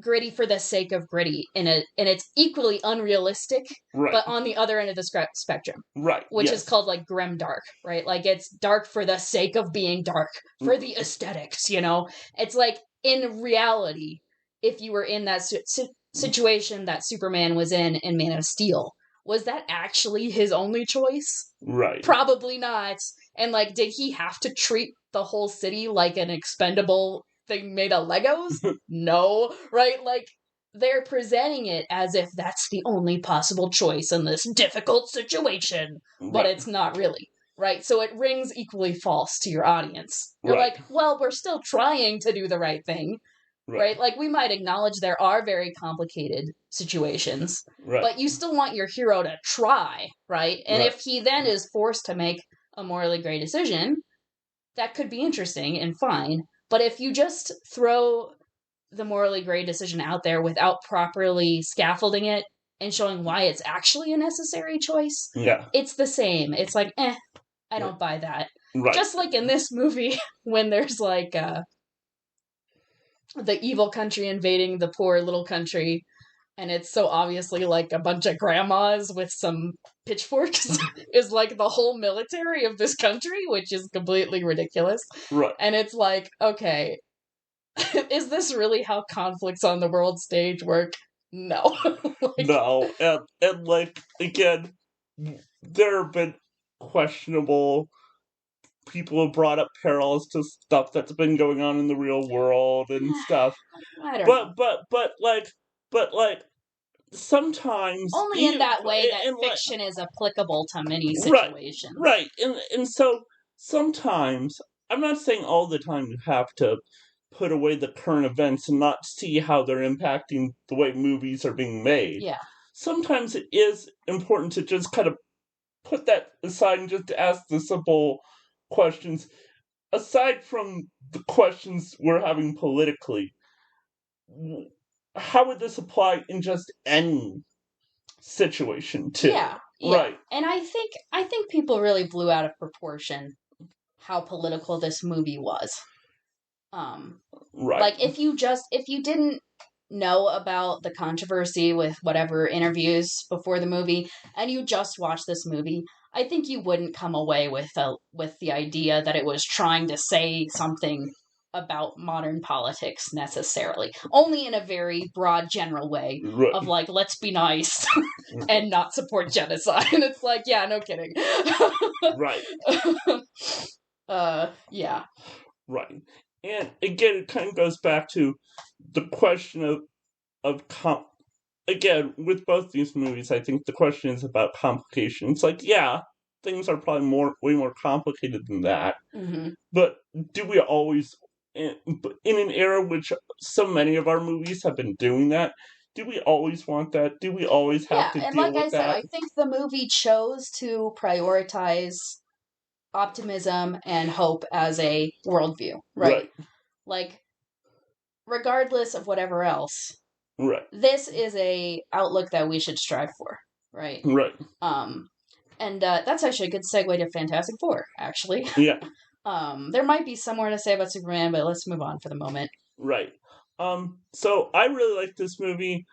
Speaker 1: gritty for the sake of gritty, and it's equally unrealistic, but on the other end of the spectrum,
Speaker 2: right?
Speaker 1: Which is called, like, grim dark, right? Like, it's dark for the sake of being dark, for the aesthetics, you know. It's like, in reality, if you were in that situation that Superman was in Man of Steel, was that actually his only choice?
Speaker 2: Right.
Speaker 1: Probably not. And, like, did he have to treat the whole city like an expendable thing made of Legos? No. Right? Like, they're presenting it as if that's the only possible choice in this difficult situation, but it's not really. Right? So it rings equally false to your audience. You're like, well, we're still trying to do the right thing. Right? Like, we might acknowledge there are very complicated situations, but you still want your hero to try, right? And if he then is forced to make a morally gray decision, that could be interesting and fine. But if you just throw the morally gray decision out there without properly scaffolding it and showing why it's actually a necessary choice, it's the same. It's like, I don't buy that. Right. Just like in this movie, when there's, like, the evil country invading the poor little country, and it's so obviously, like, a bunch of grandmas with some pitchforks is, like, the whole military of this country, which is completely ridiculous. Right. And it's like, okay, is this really how conflicts on the world stage work? No.
Speaker 2: No. And, like, again, there have been questionable... People have brought up parallels to stuff that's been going on in the real world and stuff.
Speaker 1: I don't know.
Speaker 2: But sometimes...
Speaker 1: Only in that way that fiction is applicable to many situations.
Speaker 2: Right. And so, sometimes, I'm not saying all the time you have to put away the current events and not see how they're impacting the way movies are being made.
Speaker 1: Yeah.
Speaker 2: Sometimes it is important to just kind of put that aside and just ask the simple questions. Aside from the questions we're having politically, how would this apply in just any situation too?
Speaker 1: Yeah. Right. And I think people really blew out of proportion how political this movie was. Like, if you didn't know about the controversy with whatever interviews before the movie and you just watched this movie, I think you wouldn't come away with the idea that it was trying to say something about modern politics necessarily. Only in a very broad, general way of like, let's be nice and not support genocide. And it's like, yeah, no kidding.
Speaker 2: Right.
Speaker 1: Yeah.
Speaker 2: Right. And again, it kind of goes back to the question again, with both these movies, I think the question is about complication. It's like, yeah, things are probably way more complicated than that.
Speaker 1: Mm-hmm.
Speaker 2: But do we always, in an era which so many of our movies have been doing that, do we always want that? Do we always have to deal with that? Yeah, and like I said,
Speaker 1: I think the movie chose to prioritize optimism and hope as a worldview, right? Like, regardless of whatever else,
Speaker 2: right?
Speaker 1: This is a outlook that we should strive for, right?
Speaker 2: Right.
Speaker 1: And that's actually a good segue to Fantastic Four, actually.
Speaker 2: Yeah.
Speaker 1: There might be some more to say about Superman, but let's move on for the moment.
Speaker 2: Right. So I really like this movie.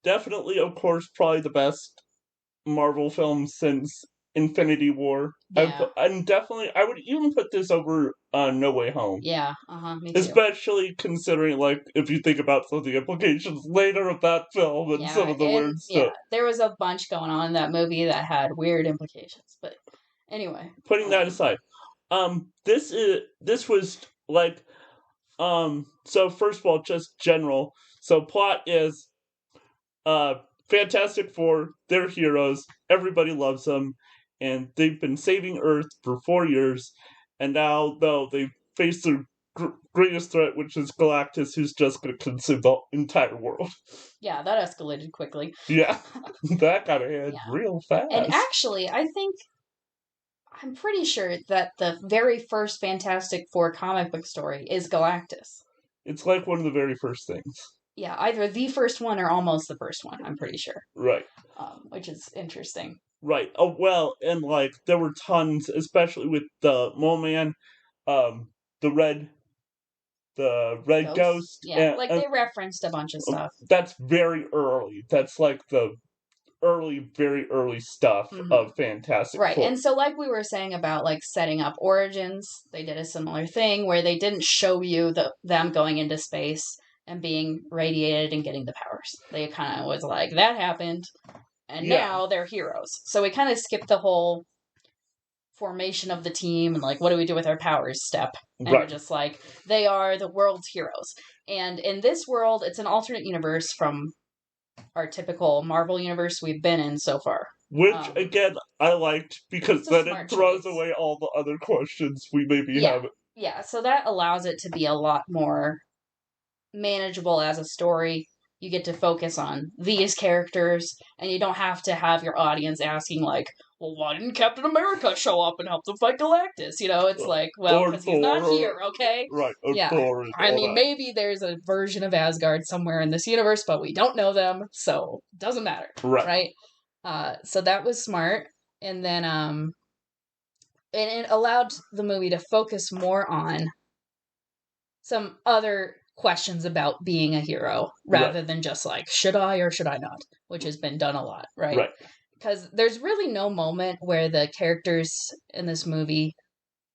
Speaker 2: Definitely, of course, probably the best Marvel film since Infinity War.
Speaker 1: Yeah.
Speaker 2: And definitely, I would even put this over No Way Home.
Speaker 1: Yeah, me too.
Speaker 2: Especially considering, like, if you think about some of the implications later of that film and some of the weird stuff. Yeah,
Speaker 1: there was a bunch going on in that movie that had weird implications. But anyway.
Speaker 2: Putting that aside, this was, like, so first of all, just general. So plot is, Fantastic Four, they're heroes, everybody loves them, and they've been saving Earth for 4 years, and now, though, they face their greatest threat, which is Galactus, who's just going to consume the entire world.
Speaker 1: Yeah, that escalated quickly.
Speaker 2: Yeah, that got ahead real fast.
Speaker 1: And actually, I'm pretty sure that the very first Fantastic Four comic book story is Galactus.
Speaker 2: It's like one of the very first things.
Speaker 1: Yeah, either the first one or almost the first one, I'm pretty sure.
Speaker 2: Right.
Speaker 1: Which is interesting.
Speaker 2: Right. Oh, well, and, like, there were tons, especially with the Mole Man, the Red Ghost.
Speaker 1: Yeah, they referenced a bunch of stuff.
Speaker 2: That's very early. That's, like, the very early stuff of Fantastic Four.
Speaker 1: Right, and so like we were saying about, like, setting up origins, they did a similar thing where they didn't show you them going into space and being radiated and getting the powers. They kind of was like, that happened, and now they're heroes. So we kind of skipped the whole formation of the team and, like, what do we do with our powers step. And we're just like, they are the world's heroes. And in this world, it's an alternate universe from our typical Marvel universe we've been in so far.
Speaker 2: Which, again, I liked, because then it throws away all the other questions we maybe have.
Speaker 1: Yeah, so that allows it to be a lot more manageable as a story. You get to focus on these characters, and you don't have to have your audience asking, like, well, why didn't Captain America show up and help them fight Galactus? You know, it's like, well, because he's not here, okay?
Speaker 2: Right.
Speaker 1: I mean, maybe there's a version of Asgard somewhere in this universe, but we don't know them, so it doesn't matter. Right? So that was smart. And then, and it allowed the movie to focus more on some other questions about being a hero rather than just like, should I or should I not? Which has been done a lot, right? Because there's really no moment where the characters in this movie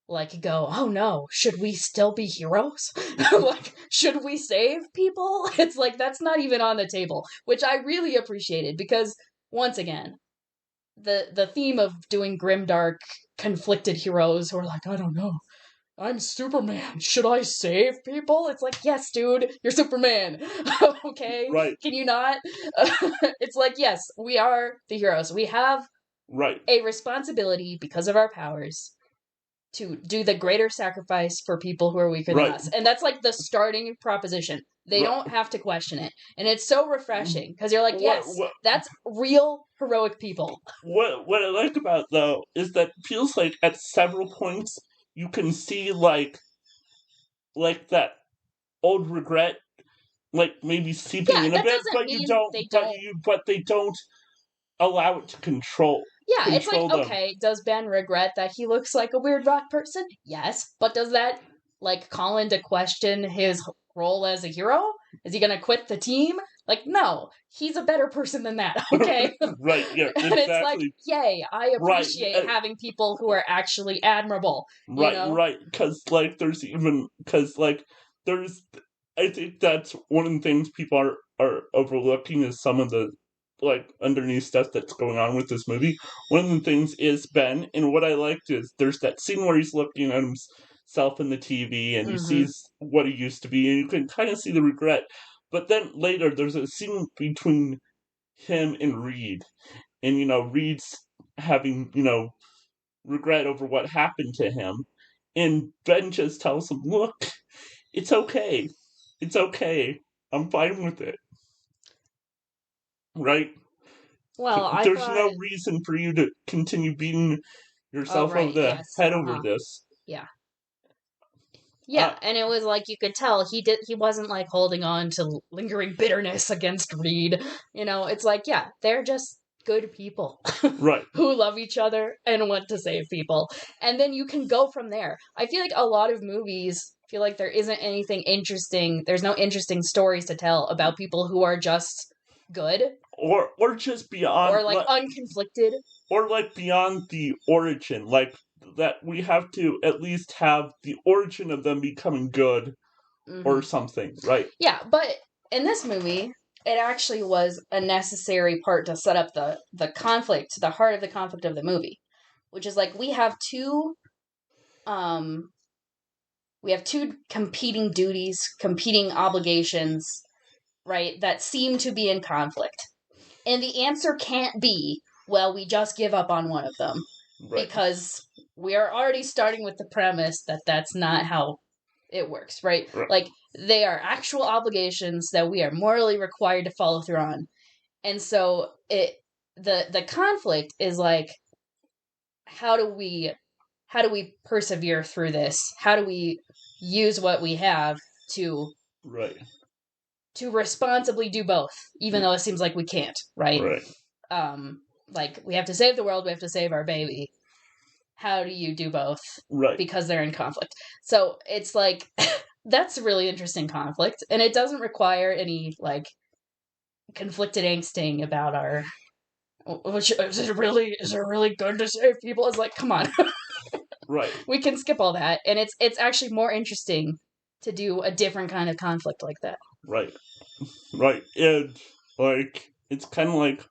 Speaker 1: like go, oh no, should we still be heroes? Like, should we save people? It's like, that's not even on the table, which I really appreciated because, once again, the theme of doing grimdark, conflicted heroes who are like, I don't know, I'm Superman. Should I save people? It's like, yes, dude, you're Superman. Okay?
Speaker 2: Right.
Speaker 1: Can you not? It's like, yes, we are the heroes. We have a responsibility because of our powers to do the greater sacrifice for people who are weaker than us. And that's like the starting proposition. They don't have to question it. And it's so refreshing because you're like, yes, that's real heroic people.
Speaker 2: What I like about, though, is that it feels like at several points you can see, like that old regret, like, maybe seeping in a bit, but they don't allow it to control.
Speaker 1: Yeah, it's like, them. Okay, does Ben regret that he looks like a weird rock person? Yes, but does that, like, call into question his role as a hero? Is he gonna quit the team? Like, no, he's a better person than that, okay?
Speaker 2: Right, yeah, exactly.
Speaker 1: And it's like, yay, I appreciate having people who are actually admirable.
Speaker 2: Right,
Speaker 1: you know?
Speaker 2: right, because, like, I think that's one of the things people are overlooking is some of the like underneath stuff that's going on with this movie. One of the things is Ben, and what I liked is there's that scene where he's looking at himself in the TV and he sees what he used to be, and you can kind of see the regret. But then later, there's a scene between him and Reed, and Reed's having regret over what happened to him, and Ben just tells him, "Look, it's okay. It's okay. I'm fine with it." Right?
Speaker 1: Well, I
Speaker 2: There's
Speaker 1: thought.
Speaker 2: no reason for you to continue beating
Speaker 1: Oh,
Speaker 2: yourself
Speaker 1: right.
Speaker 2: over the
Speaker 1: Yes.
Speaker 2: head over this.
Speaker 1: Yeah. Yeah, and it was like you could tell he wasn't like holding on to lingering bitterness against Reed. It's like, yeah, they're just good people
Speaker 2: Right.
Speaker 1: who love each other and want to save people. And then you can go from there. I feel like a lot of movies feel like there isn't anything interesting. There's no interesting stories to tell about people who are just good
Speaker 2: Or just beyond
Speaker 1: or like unconflicted.
Speaker 2: Or like beyond the origin, like that we have to at least have the origin of them becoming good or something, right?
Speaker 1: Yeah, but in this movie, it actually was a necessary part to set up the conflict, the heart of the conflict of the movie, which is like we have two competing duties, competing obligations, right, that seem to be in conflict. And the answer can't be, well, we just give up on one of them. Right. Because we are already starting with the premise that that's not how it works, right? Like, they are actual obligations that we are morally required to follow through on. And so the conflict is like, how do we persevere through this? How do we use what we have to responsibly do both, even though it seems like we can't, right? Like, we have to save the world, we have to save our baby. How do you do both?
Speaker 2: Right.
Speaker 1: Because they're in conflict. So it's like, that's a really interesting conflict, and it doesn't require any like conflicted angsting about our. Is it really good to save people? It's like, come on,
Speaker 2: right?
Speaker 1: We can skip all that, and it's actually more interesting to do a different kind of conflict like that.
Speaker 2: Right, and like it's kind of like,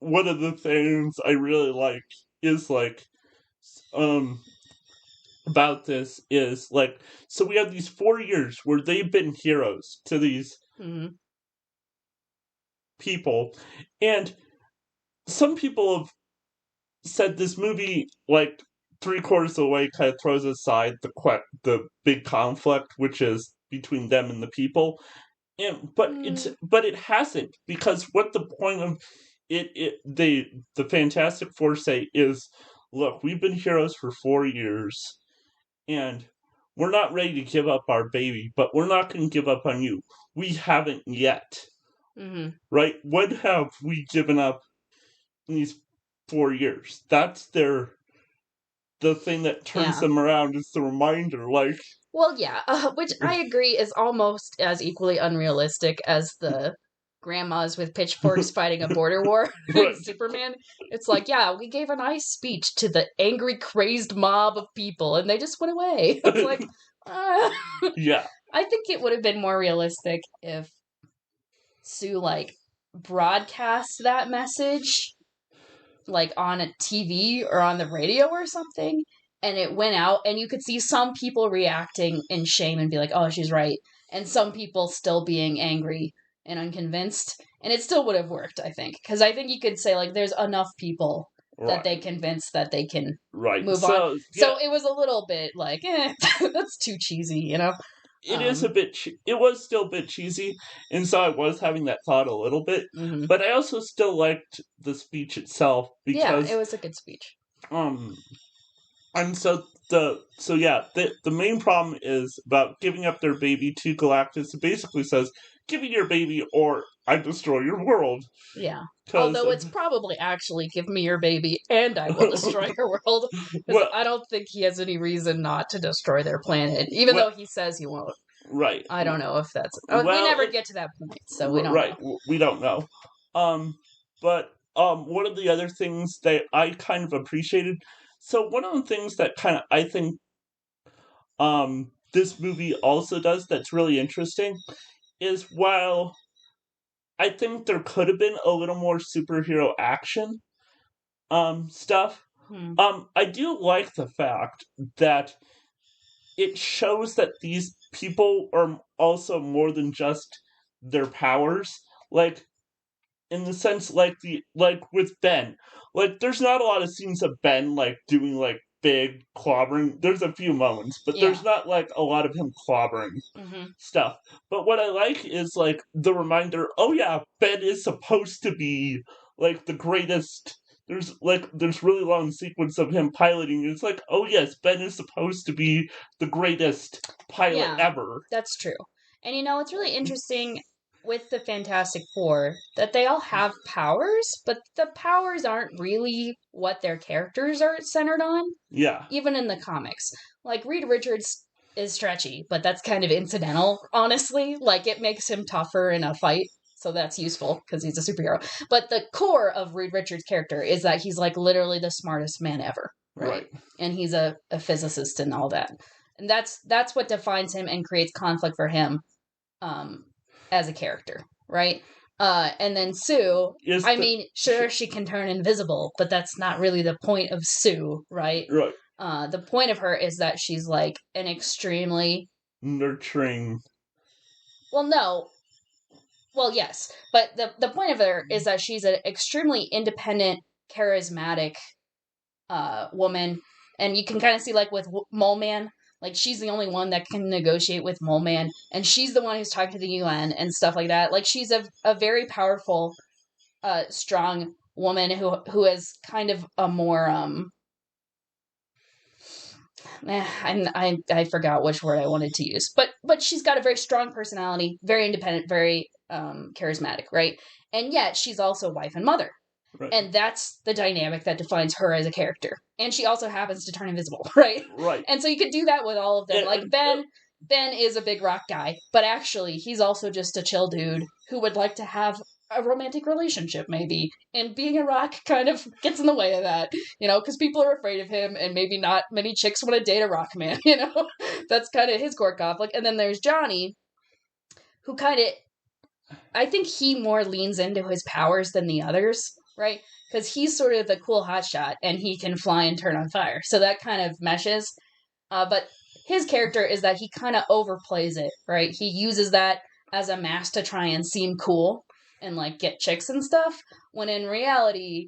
Speaker 2: one of the things I really like is like, about this is like, so we have these 4 years where they've been heroes to these people, and some people have said this movie, like 3/4 of the way, kind of throws aside the big conflict, which is between them and the people, but it hasn't, because what the point of the Fantastic Four say is, look, we've been heroes for 4 years, and we're not ready to give up our baby, but we're not going to give up on you. We haven't yet. Right? What have we given up in these 4 years? That's the thing that turns them around, is the reminder, like...
Speaker 1: Well, yeah, which I agree is almost as equally unrealistic as the grandmas with pitchforks fighting a border war in Superman. It's like, yeah, we gave a nice speech to the angry, crazed mob of people, and they just went away. It's like,
Speaker 2: yeah.
Speaker 1: I think it would have been more realistic if Sue, like, broadcast that message, like, on a TV or on the radio or something, and it went out, and you could see some people reacting in shame and be like, oh, she's right, and some people still being angry and unconvinced, and it still would have worked, I think, because I think you could say, like, there's enough people that they convince that they can move on. Yeah. So it was a little bit like, that's too cheesy, you know?
Speaker 2: It is a bit... it was still a bit cheesy, and so I was having that thought a little bit, but I also still liked the speech itself, because...
Speaker 1: Yeah, it was a good speech.
Speaker 2: And so the main problem is about giving up their baby to Galactus. It basically says, give me your baby or I destroy your world.
Speaker 1: Yeah. Although it's probably actually, give me your baby and I will destroy your world. Well, I don't think he has any reason not to destroy their planet, even though he says he won't.
Speaker 2: Right.
Speaker 1: I don't know if that's... we never get to that point, so we don't know.
Speaker 2: Right, we don't know. But one of the other things that I kind of appreciated... So one of the things that kind of, I think, this movie also does that's really interesting is while I think there could have been a little more superhero action stuff,
Speaker 1: Hmm.
Speaker 2: I do like the fact that it shows that these people are also more than just their powers. Like, in the sense like with Ben. Like there's not a lot of scenes of Ben like doing like big clobbering. There's a few moments, but
Speaker 1: Yeah.
Speaker 2: there's not like a lot of him clobbering
Speaker 1: Mm-hmm.
Speaker 2: stuff. But what I like is like the reminder, oh yeah, Ben is supposed to be like the greatest. There's really long sequence of him piloting. It's like, oh yes, Ben is supposed to be the greatest pilot
Speaker 1: Yeah,
Speaker 2: ever.
Speaker 1: that's true. And it's really interesting with the Fantastic Four that they all have powers, but the powers aren't really what their characters are centered on,
Speaker 2: Yeah.
Speaker 1: even in the comics. Like Reed Richards is stretchy, but that's kind of incidental, honestly. Like it makes him tougher in a fight, so that's useful because he's a superhero. But the core of Reed Richards' character is that he's like literally the smartest man ever, right? And he's a physicist and all that. And that's what defines him and creates conflict for him as a character, right? And then Sue, sure, she can turn invisible, but that's not really the point of Sue, right?
Speaker 2: Right.
Speaker 1: The point of her is that she's like an extremely
Speaker 2: nurturing.
Speaker 1: Well, no. Well, yes, but the point of her is that she's an extremely independent, charismatic woman, and you can kind of see like with Mole Man, like she's the only one that can negotiate with Mole Man, and she's the one who's talking to the UN and stuff like that. Like she's a very powerful, strong woman who is kind of a more I forgot which word I wanted to use, but she's got a very strong personality, very independent, very charismatic, right? And yet she's also wife and mother.
Speaker 2: Right.
Speaker 1: And that's the dynamic that defines her as a character. And she also happens to turn invisible, right?
Speaker 2: Right.
Speaker 1: And so you could do that with all of them. Like Ben is a big rock guy, but actually he's also just a chill dude who would like to have a romantic relationship, maybe. And being a rock kind of gets in the way of that, because people are afraid of him, and maybe not many chicks want to date a rock man, That's kind of his core conflict. And then there's Johnny, who kind of, I think he more leans into his powers than the others, right? Because he's sort of the cool hotshot, and he can fly and turn on fire. So that kind of meshes. But his character is that he kind of overplays it, right? He uses that as a mask to try and seem cool and like get chicks and stuff, when in reality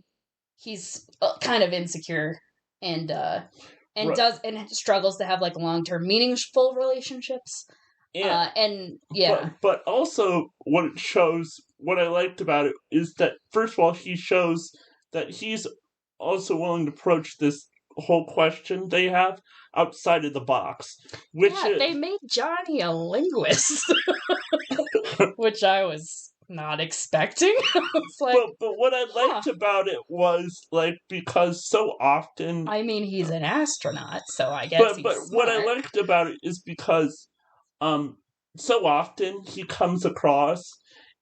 Speaker 1: he's kind of insecure and
Speaker 2: Right.
Speaker 1: does and struggles to have like long-term meaningful relationships. And yeah.
Speaker 2: But also what it shows, what I liked about it is that first of all he shows that he's also willing to approach this whole question they have outside of the box. Which
Speaker 1: they made Johnny a linguist, which I was not expecting. Like,
Speaker 2: but what I liked about it was like because so often
Speaker 1: I mean he's an astronaut, so I guess
Speaker 2: but what I liked about it is because so often he comes across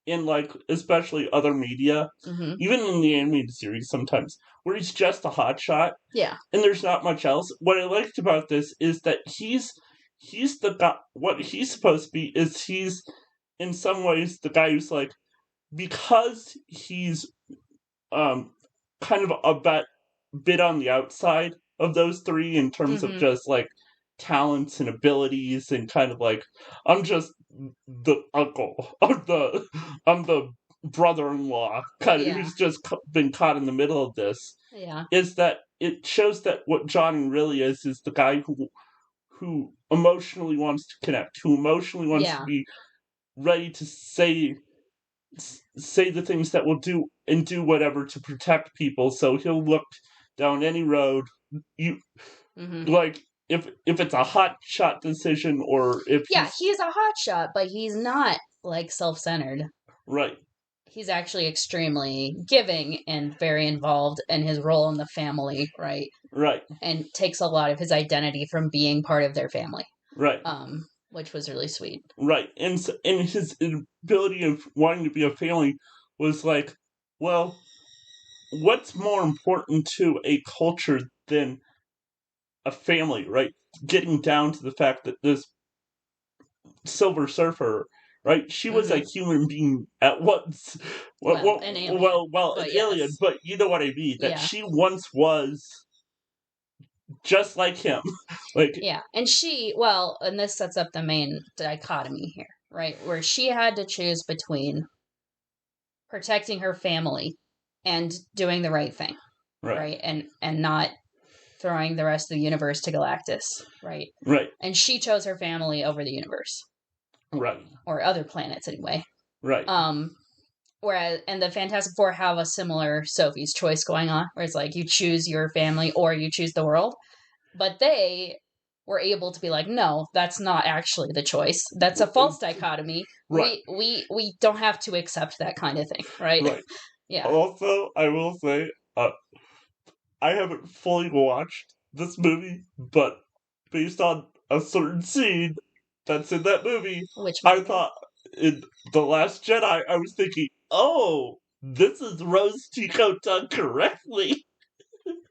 Speaker 2: in like especially other media, even in the animated series sometimes, where he's just a hotshot.
Speaker 1: Yeah.
Speaker 2: And there's not much else. What I liked about this is that he's the guy. What he's supposed to be is he's in some ways the guy who's like, because he's kind of a bit on the outside of those three in terms of just like talents and abilities, and kind of like I'm just the uncle. I'm the brother-in-law kind of who's just been caught in the middle of this.
Speaker 1: Yeah.
Speaker 2: Is that it shows that what Johnny really is the guy who emotionally wants to connect, who emotionally wants to be ready to say the things that will do whatever to protect people. So he'll look down any road. Like if it's a hot shot decision, or if
Speaker 1: he's a hot shot, but he's not like self-centered.
Speaker 2: Right.
Speaker 1: He's actually extremely giving and very involved in his role in the family, right?
Speaker 2: Right.
Speaker 1: And takes a lot of his identity from being part of their family.
Speaker 2: Right.
Speaker 1: Which was really sweet.
Speaker 2: Right. And his ability of wanting to be a family was like, well, what's more important to a culture than a family, right? Getting down to the fact that this Silver Surfer, right? She was a human being at once.
Speaker 1: Well, an alien.
Speaker 2: An
Speaker 1: But
Speaker 2: alien,
Speaker 1: yes.
Speaker 2: but you know what I mean. That
Speaker 1: Yeah.
Speaker 2: she once was just like him. Like,
Speaker 1: Yeah. And and this sets up the main dichotomy here, right? Where she had to choose between protecting her family and doing the right thing, right? And not throwing the rest of the universe to Galactus, right?
Speaker 2: Right.
Speaker 1: And she chose her family over the universe.
Speaker 2: Right.
Speaker 1: Or other planets anyway.
Speaker 2: Right.
Speaker 1: Whereas, and the Fantastic Four have a similar Sophie's Choice going on, where it's like you choose your family or you choose the world. But they were able to be like, no, that's not actually the choice. That's a false dichotomy.
Speaker 2: Right.
Speaker 1: We don't have to accept that kind of thing, right?
Speaker 2: Right.
Speaker 1: Yeah.
Speaker 2: Also, I will say, I haven't fully watched this movie, but based on a certain scene that's in that movie, I thought in The Last Jedi, I was thinking, oh, this is Rose Tico done correctly.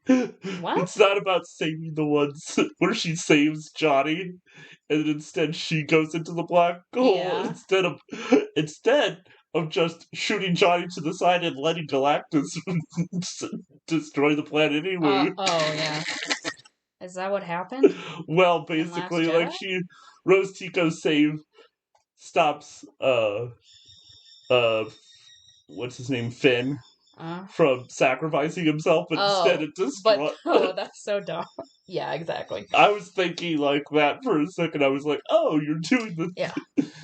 Speaker 1: What?
Speaker 2: It's not about saving the ones where she saves Johnny, and instead she goes into the black hole instead of just shooting Johnny to the side and letting Galactus destroy the planet anyway.
Speaker 1: Oh yeah. Is that what happened?
Speaker 2: Well, basically, like Rose Tico stops what's his name, Finn, from sacrificing himself, but instead it destroys.
Speaker 1: That's so dumb. Yeah, exactly.
Speaker 2: I was thinking like that for a second. I was like, oh, you're doing this.
Speaker 1: Yeah.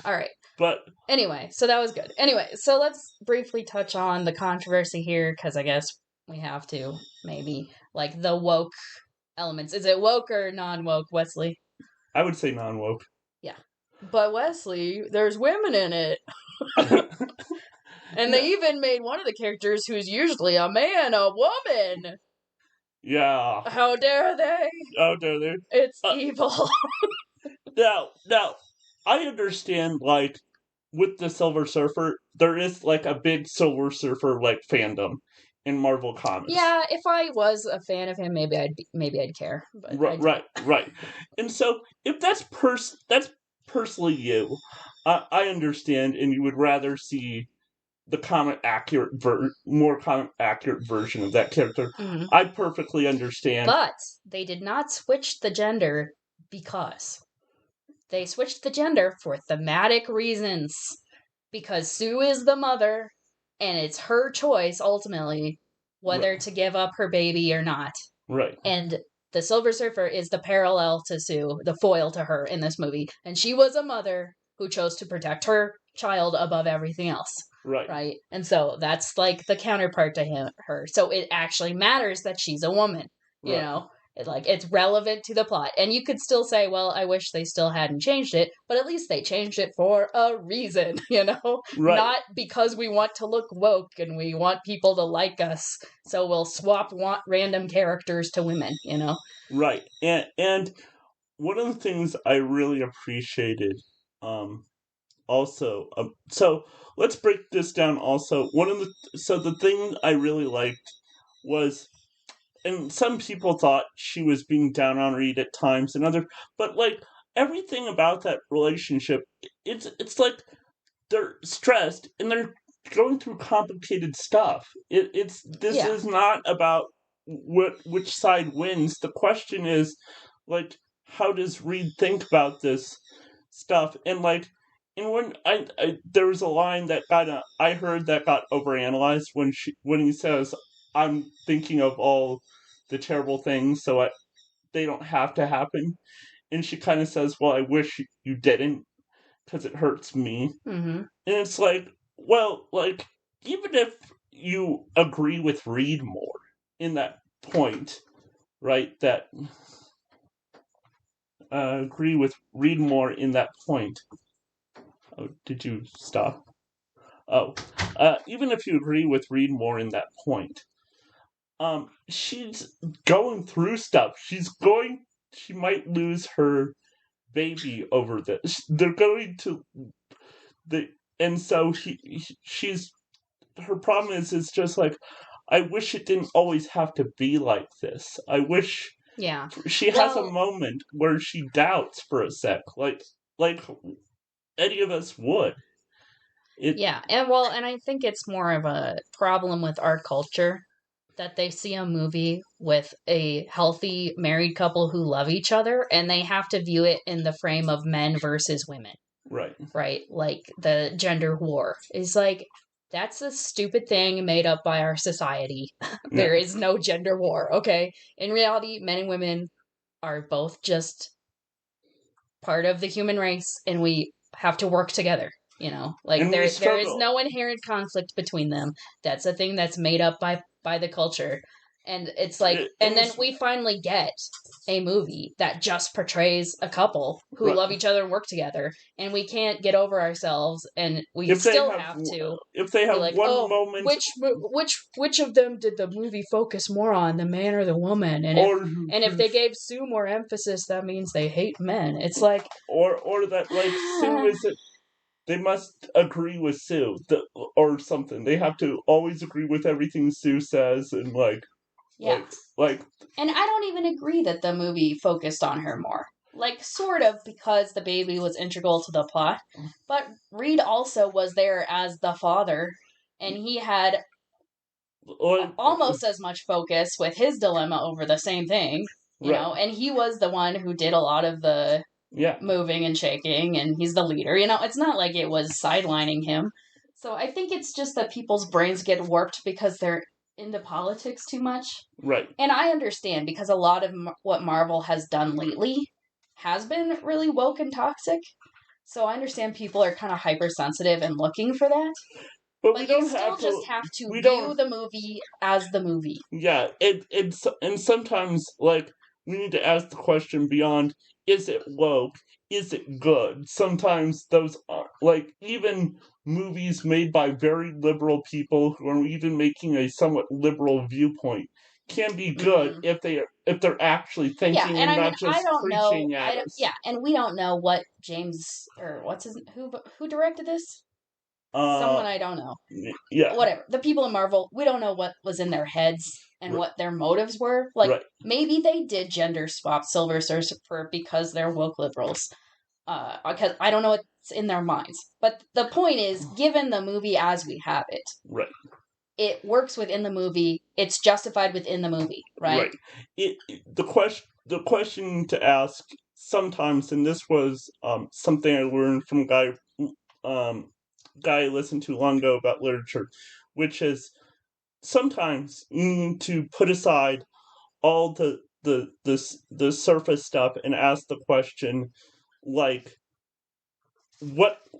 Speaker 1: All right.
Speaker 2: But
Speaker 1: anyway, so that was good. Anyway, so let's briefly touch on the controversy here, because I guess we have to, maybe, like the woke elements. Is it woke or non-woke, Wesley?
Speaker 2: I would say non-woke.
Speaker 1: Yeah. But Wesley, there's women in it. And they even made one of the characters who's usually a man, a woman.
Speaker 2: Yeah.
Speaker 1: How dare they?
Speaker 2: How dare they?
Speaker 1: It's evil.
Speaker 2: Now, I understand, like, with the Silver Surfer, there is, like, a big Silver Surfer, like, fandom in Marvel Comics.
Speaker 1: Yeah, if I was a fan of him, maybe I'd care. But
Speaker 2: right. And so, if that's personally you, I understand, and you would rather see the more comic accurate version of that character. Mm-hmm. I perfectly understand.
Speaker 1: But they did not switch the gender because they switched the gender for thematic reasons. Because Sue is the mother, and it's her choice ultimately whether to give up her baby or not.
Speaker 2: Right.
Speaker 1: And the Silver Surfer is the parallel to Sue, the foil to her in this movie. And she was a mother who chose to protect her child above everything else. Right. And so that's like the counterpart to her. So it actually matters that she's a woman. You know, it's relevant to the plot. And you could still say, well, I wish they still hadn't changed it, but at least they changed it for a reason, you know? Not because we want to look woke and we want people to like us, so we'll swap random characters to women, you know?
Speaker 2: Right. And one of the things I really appreciated, also, so let's break this down also. The thing I really liked was, and some people thought she was being down on Reed at times, but like everything about that relationship, it's like they're stressed and they're going through complicated stuff. This is not about which side wins. The question is, like, how does Reed think about this stuff? And like, and when there was a line that I heard that got overanalyzed when he says, "I'm thinking of all the terrible things, so they don't have to happen," and she kind of says, "Well, I wish you didn't, because it hurts me." Mm-hmm. And it's like, well, like, even if you agree with Reed more in that point, right? That agree with Reed more in that point. Oh, did you stop? Oh, even if you agree with Reed more in that point, she's going through stuff. She might lose her baby over this. They're going to and so she's her problem is just like, I wish it didn't always have to be like this. I wish she has a moment where she doubts for a sec, like any of us would.
Speaker 1: Yeah, and I think it's more of a problem with our culture that they see a movie with a healthy married couple who love each other and they have to view it in the frame of men versus women.
Speaker 2: Right.
Speaker 1: Right? Like the gender war is like, that's a stupid thing made up by our society. There is no gender war, okay? In reality, men and women are both just part of the human race and we have to work together. Like there is no inherent conflict between them. That's a thing that's made up by the culture. And it's like, and then we finally get a movie that just portrays a couple who love each other and work together, and we can't get over ourselves, and we still have to.
Speaker 2: If they have
Speaker 1: like,
Speaker 2: one moment,
Speaker 1: which of them did the movie focus more on, the man or the woman? And if they gave Sue more emphasis, that means they hate men. It's like,
Speaker 2: or that like Sue isn't. They must agree with Sue or something. They have to always agree with everything Sue says, and like.
Speaker 1: Yeah.
Speaker 2: Like,
Speaker 1: and I don't even agree that the movie focused on her more. Like, sort of, because the baby was integral to the plot. But Reed also was there as the father, and he had almost as much focus with his dilemma over the same thing, you know, and he was the one who did a lot of the moving and shaking, and he's the leader. It's not like it was sidelining him. So I think it's just that people's brains get warped because they're into politics too much.
Speaker 2: Right.
Speaker 1: And I understand, because a lot of what Marvel has done lately has been really woke and toxic. So I understand people are kind of hypersensitive and looking for that. But you still just have to view the movie as the movie.
Speaker 2: Yeah, and sometimes, like, we need to ask the question beyond, is it woke? Is it good? Sometimes those are, like, even movies made by very liberal people who are even making a somewhat liberal viewpoint can be good if they're actually thinking and not just preaching at us.
Speaker 1: Yeah, and we don't know what who directed this? Someone I don't know.
Speaker 2: Yeah.
Speaker 1: Whatever. The people in Marvel, we don't know what was in their heads and what their motives were. Like, maybe they did gender swap Silver Surfer because they're woke liberals. Because I don't know what's in their minds. But the point is, given the movie as we have it, it works within the movie. It's justified within the movie, right?
Speaker 2: The question to ask sometimes, and this was something I learned from a guy I listened to long ago about literature, which is sometimes you need to put aside all the surface stuff and ask the question, like,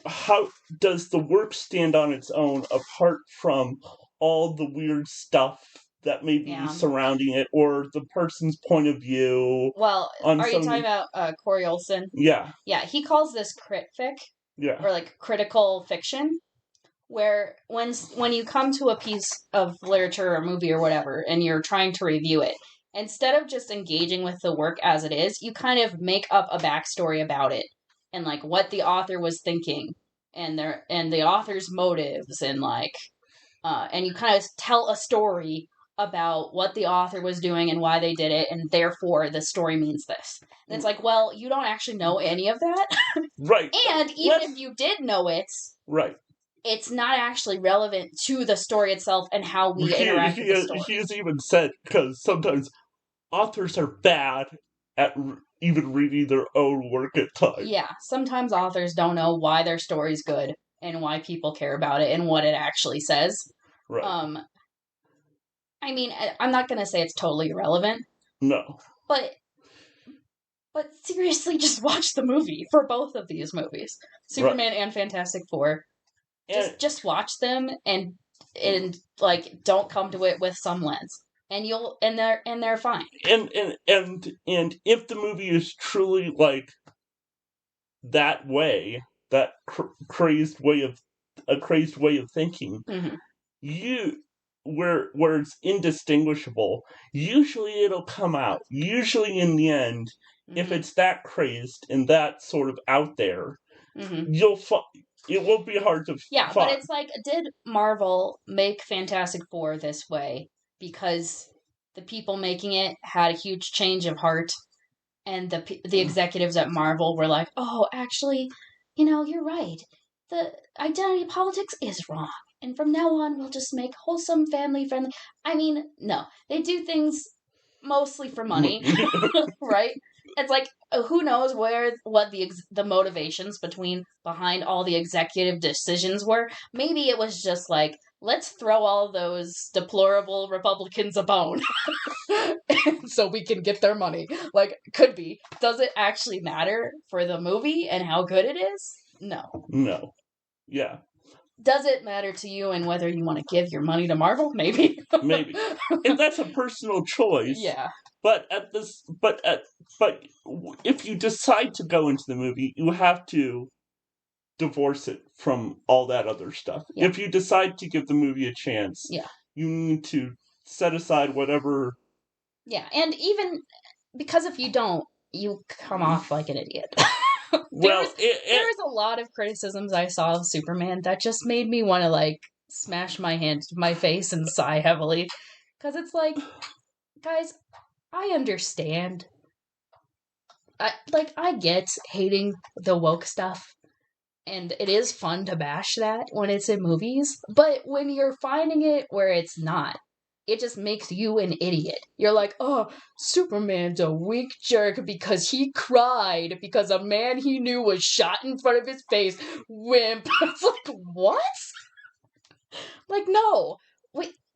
Speaker 2: how does the work stand on its own apart from all the weird stuff that may be surrounding it, or the person's point of view?
Speaker 1: Well, are you talking about Corey Olsen?
Speaker 2: Yeah.
Speaker 1: Yeah, he calls this crit fic.
Speaker 2: Yeah.
Speaker 1: Or like critical fiction, where when you come to a piece of literature or movie or whatever, and you're trying to review it, instead of just engaging with the work as it is, you kind of make up a backstory about it, and like what the author was thinking, and the author's motives, and and you kind of tell a story about what the author was doing and why they did it, and therefore the story means this. And it's like, well, you don't actually know any of that.
Speaker 2: Right.
Speaker 1: And even if you did know it, it's not actually relevant to the story itself and how we interact with the story.
Speaker 2: He has even said, because sometimes authors are bad at even reading their own work at times.
Speaker 1: Yeah, sometimes authors don't know why their story's good and why people care about it and what it actually says.
Speaker 2: Right.
Speaker 1: I mean, I'm not going to say it's totally irrelevant.
Speaker 2: No.
Speaker 1: But seriously, just watch the movie for both of these movies, Superman and Fantastic Four. Just watch them and like don't come to it with some lens, and they're fine.
Speaker 2: And if the movie is truly like that way, that crazed way of thinking, where it's indistinguishable, usually it'll come out. Usually in the end, if it's that crazed and that sort of out there, it won't be hard to find.
Speaker 1: But it's like, did Marvel make Fantastic Four this way because the people making it had a huge change of heart, and the executives at Marvel were like, oh, actually, you're right. The identity politics is wrong. And from now on, we'll just make wholesome, family friendly. I mean, no. They do things mostly for money, right? It's like, who knows what the motivations behind all the executive decisions were. Maybe it was just like, let's throw all those deplorable Republicans a bone so we can get their money. Like, could be. Does it actually matter for the movie and how good it is? No.
Speaker 2: No. Yeah.
Speaker 1: Does it matter to you and whether you want to give your money to Marvel? Maybe.
Speaker 2: Maybe. And that's a personal choice.
Speaker 1: Yeah.
Speaker 2: But if you decide to go into the movie, you have to divorce it from all that other stuff.
Speaker 1: Yeah.
Speaker 2: If you decide to give the movie a chance, you need to set aside whatever.
Speaker 1: Yeah, and even because if you don't, you come off like an idiot.
Speaker 2: Well,
Speaker 1: there was a lot of criticisms I saw of Superman that just made me want to like smash my hand to my face and sigh heavily, because it's like, guys, I understand. I get hating the woke stuff, and it is fun to bash that when it's in movies, but when you're finding it where it's not, it just makes you an idiot. You're like, oh, Superman's a weak jerk because he cried because a man he knew was shot in front of his face. Wimp. It's like, what? Like, no.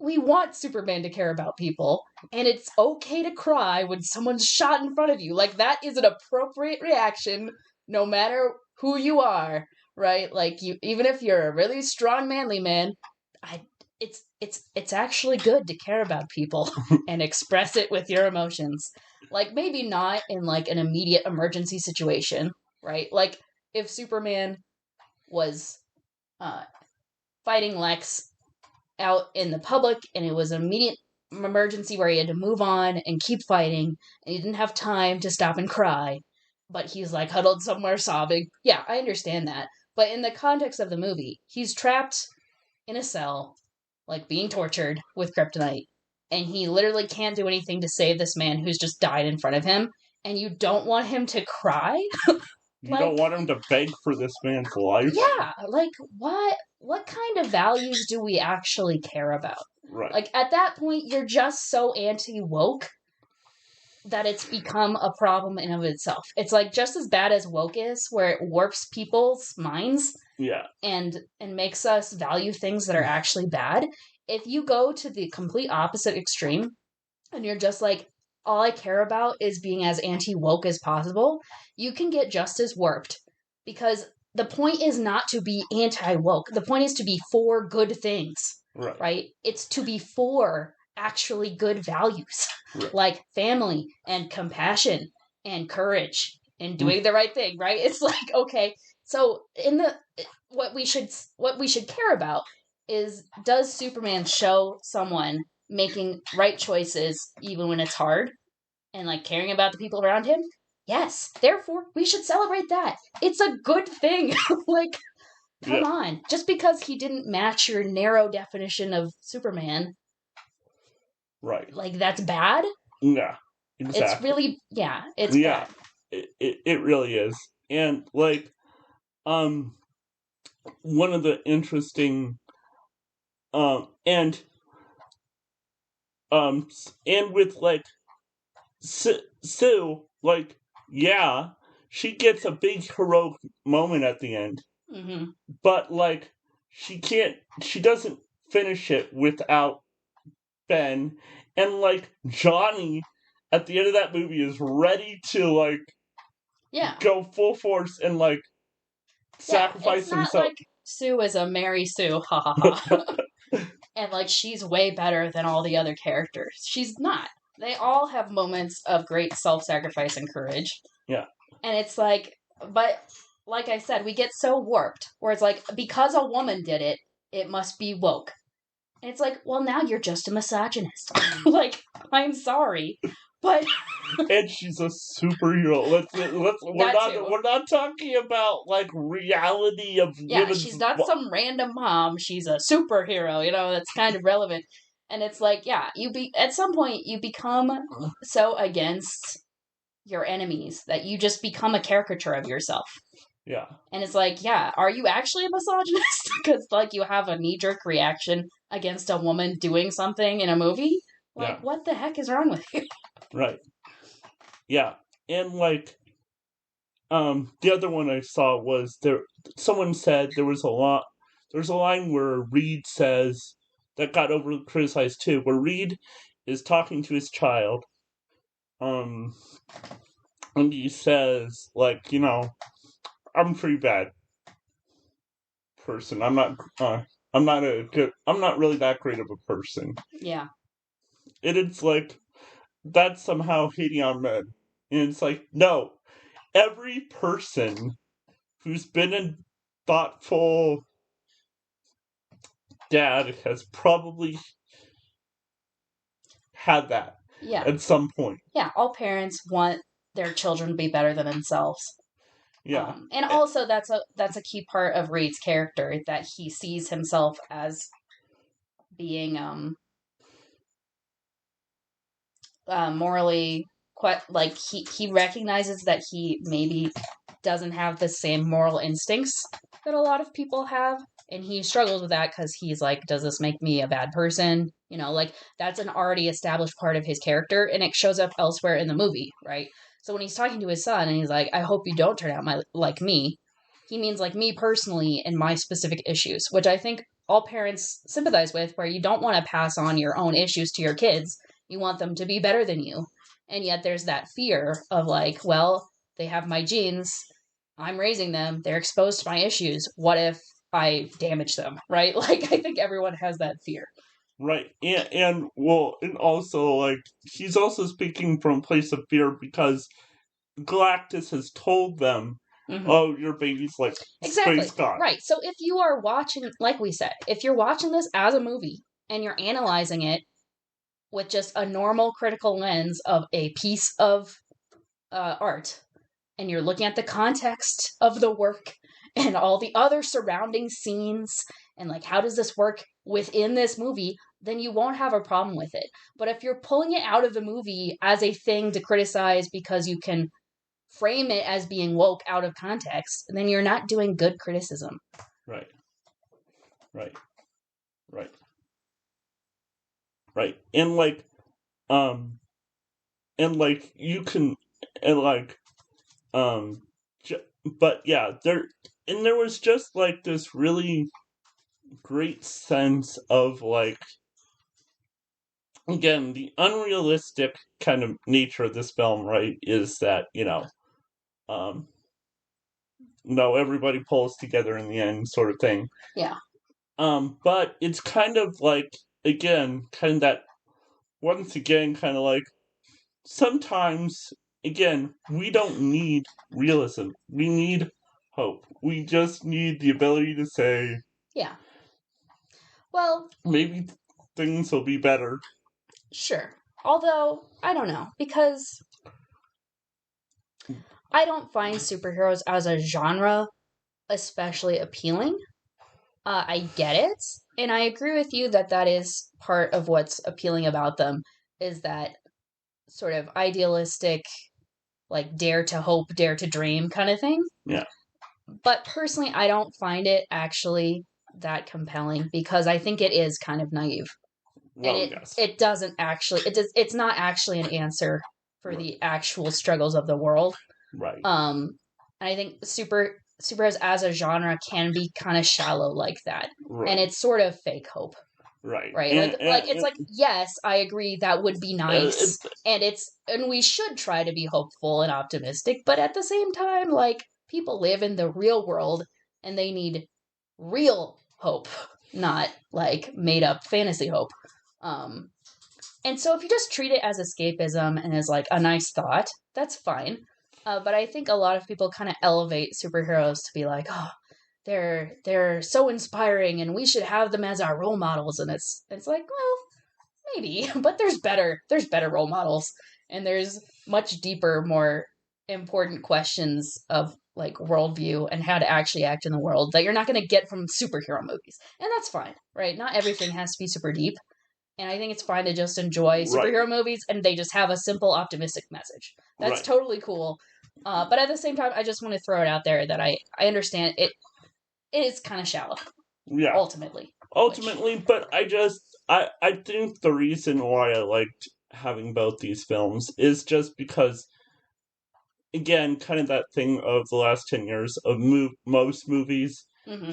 Speaker 1: We want Superman to care about people, and it's okay to cry when someone's shot in front of you. Like, that is an appropriate reaction, no matter who you are, right? Like, even if you're a really strong, manly man, it's actually good to care about people and express it with your emotions. Like, maybe not in like an immediate emergency situation, right? Like, if Superman was fighting Lex out in the public and it was an immediate emergency where he had to move on and keep fighting and he didn't have time to stop and cry, but he's like huddled somewhere sobbing. Yeah, I understand that. But in the context of the movie, he's trapped in a cell, like being tortured with kryptonite, and he literally can't do anything to save this man who's just died in front of him, and you don't want him to cry?
Speaker 2: You don't want him to beg for this man's life?
Speaker 1: Yeah, like, what kind of values do we actually care about?
Speaker 2: Right.
Speaker 1: Like, at that point, you're just so anti-woke that it's become a problem in of itself. It's like just as bad as woke is, where it warps people's minds.
Speaker 2: Yeah.
Speaker 1: And makes us value things that are actually bad. If you go to the complete opposite extreme and you're just like, all I care about is being as anti-woke as possible, you can get just as warped. Because the point is not to be anti-woke. The point is to be for good things. Right? It's to be for actually good values. Right. Like family and compassion and courage and doing the right thing, right? It's like, okay, so what we should care about is, does Superman show someone making right choices even when it's hard and like caring about the people around him? Yes. Therefore, we should celebrate that. It's a good thing. Like, come on. Just because he didn't match your narrow definition of Superman,
Speaker 2: right?
Speaker 1: Like, that's bad?
Speaker 2: Yeah. Exactly.
Speaker 1: It's really, it's bad.
Speaker 2: It really is. And like, one of the interesting, and with like Sue, like, yeah, she gets a big heroic moment at the end, but like, she doesn't finish it without Ben, and like Johnny at the end of that movie is ready to like go full force and like sacrifice himself. It's not like
Speaker 1: Sue is a Mary Sue, ha ha ha. And like, she's way better than all the other characters. She's not. They all have moments of great self-sacrifice and courage.
Speaker 2: Yeah.
Speaker 1: And it's like, but like I said, we get so warped where it's like, because a woman did it, it must be woke. And it's like, well, now you're just a misogynist. Like, I'm sorry, but
Speaker 2: and she's a superhero. We're not talking about like reality of
Speaker 1: she's not some random mom. She's a superhero. That's kind of relevant. And it's like, at some point you become so against your enemies that you just become a caricature of yourself.
Speaker 2: Yeah.
Speaker 1: And it's like, yeah, are you actually a misogynist? Because, like, you have a knee-jerk reaction against a woman doing something in a movie? Like,
Speaker 2: Yeah.
Speaker 1: what the heck is wrong with you?
Speaker 2: Right. Yeah. And, like, the other one I saw was someone said there's a line where Reed says, that got over criticized too, where Reed is talking to his child, and he says, like, I'm a pretty bad person. I'm not really that great of a person.
Speaker 1: Yeah.
Speaker 2: And it's like, that's somehow hating on men. And it's like, no, every person who's been a thoughtful dad has probably had that
Speaker 1: Yeah.
Speaker 2: at some point.
Speaker 1: Yeah. All parents want their children to be better than themselves.
Speaker 2: Yeah.
Speaker 1: And also that's a key part of Reed's character, that he sees himself as being morally quite, like, he recognizes that he maybe doesn't have the same moral instincts that a lot of people have, and he struggles with that because he's like, does this make me a bad person? Like, that's an already established part of his character, and it shows up elsewhere in the movie, right? So when he's talking to his son and he's like, I hope you don't turn out like me, he means like me personally and my specific issues, which I think all parents sympathize with, where you don't want to pass on your own issues to your kids. You want them to be better than you. And yet there's that fear of, like, well, they have my genes. I'm raising them. They're exposed to my issues. What if I damage them, right? Like, I think everyone has that fear.
Speaker 2: Right. And also, like, he's also speaking from a place of fear because Galactus has told them,
Speaker 1: Mm-hmm.
Speaker 2: oh, your baby's like
Speaker 1: Exactly.
Speaker 2: space god.
Speaker 1: Right. So if you are watching, like we said, if you're watching this as a movie and you're analyzing it with just a normal critical lens of a piece of art, and you're looking at the context of the work and all the other surrounding scenes, and like, how does this work within this movie, then you won't have a problem with it. But if you're pulling it out of the movie as a thing to criticize because you can frame it as being woke out of context, then you're not doing good criticism.
Speaker 2: Right. Right. Right. Right. And like, you can, and like, but yeah, there was just like this really great sense of, like, again, the unrealistic kind of nature of this film, right, is that, no, everybody pulls together in the end, sort of thing.
Speaker 1: Yeah.
Speaker 2: But it's kind of like, again, kind of that, once again, kind of like, sometimes, again, we don't need realism. We need hope. We just need the ability to say,
Speaker 1: Yeah. Well,
Speaker 2: maybe things will be better.
Speaker 1: Sure. Although, I don't know, because I don't find superheroes as a genre especially appealing. I get it, and I agree with you that that is part of what's appealing about them, is that sort of idealistic, like, dare to hope, dare to dream kind of thing.
Speaker 2: Yeah.
Speaker 1: But personally, I don't find it actually that compelling, because I think it is kind of naive.
Speaker 2: Well,
Speaker 1: And
Speaker 2: yes.
Speaker 1: it doesn't actually, it's not actually an answer for
Speaker 2: Right.
Speaker 1: the actual struggles of the world.
Speaker 2: Right.
Speaker 1: And I think superheroes as a genre can be kind of shallow like that.
Speaker 2: Right.
Speaker 1: And it's sort of fake hope.
Speaker 2: Right.
Speaker 1: Right. It's like, yes, I agree, that would be nice. And we should try to be hopeful and optimistic, but at the same time, like, people live in the real world and they need real hope, not like made up fantasy hope. And so if you just treat it as escapism and as like a nice thought, that's fine. But I think a lot of people kind of elevate superheroes to be like, oh, they're so inspiring and we should have them as our role models. And it's like, well, maybe, but there's better role models, and there's much deeper, more important questions of like worldview and how to actually act in the world that you're not going to get from superhero movies. And that's fine, right? Not everything has to be super deep. And I think it's fine to just enjoy superhero movies and they just have a simple, optimistic message. That's totally cool. But at the same time, I just want to throw it out there that I understand it is kind of shallow,
Speaker 2: Yeah.
Speaker 1: ultimately.
Speaker 2: But I think the reason why I liked having both these films is just because, again, kind of that thing of the last 10 years of most movies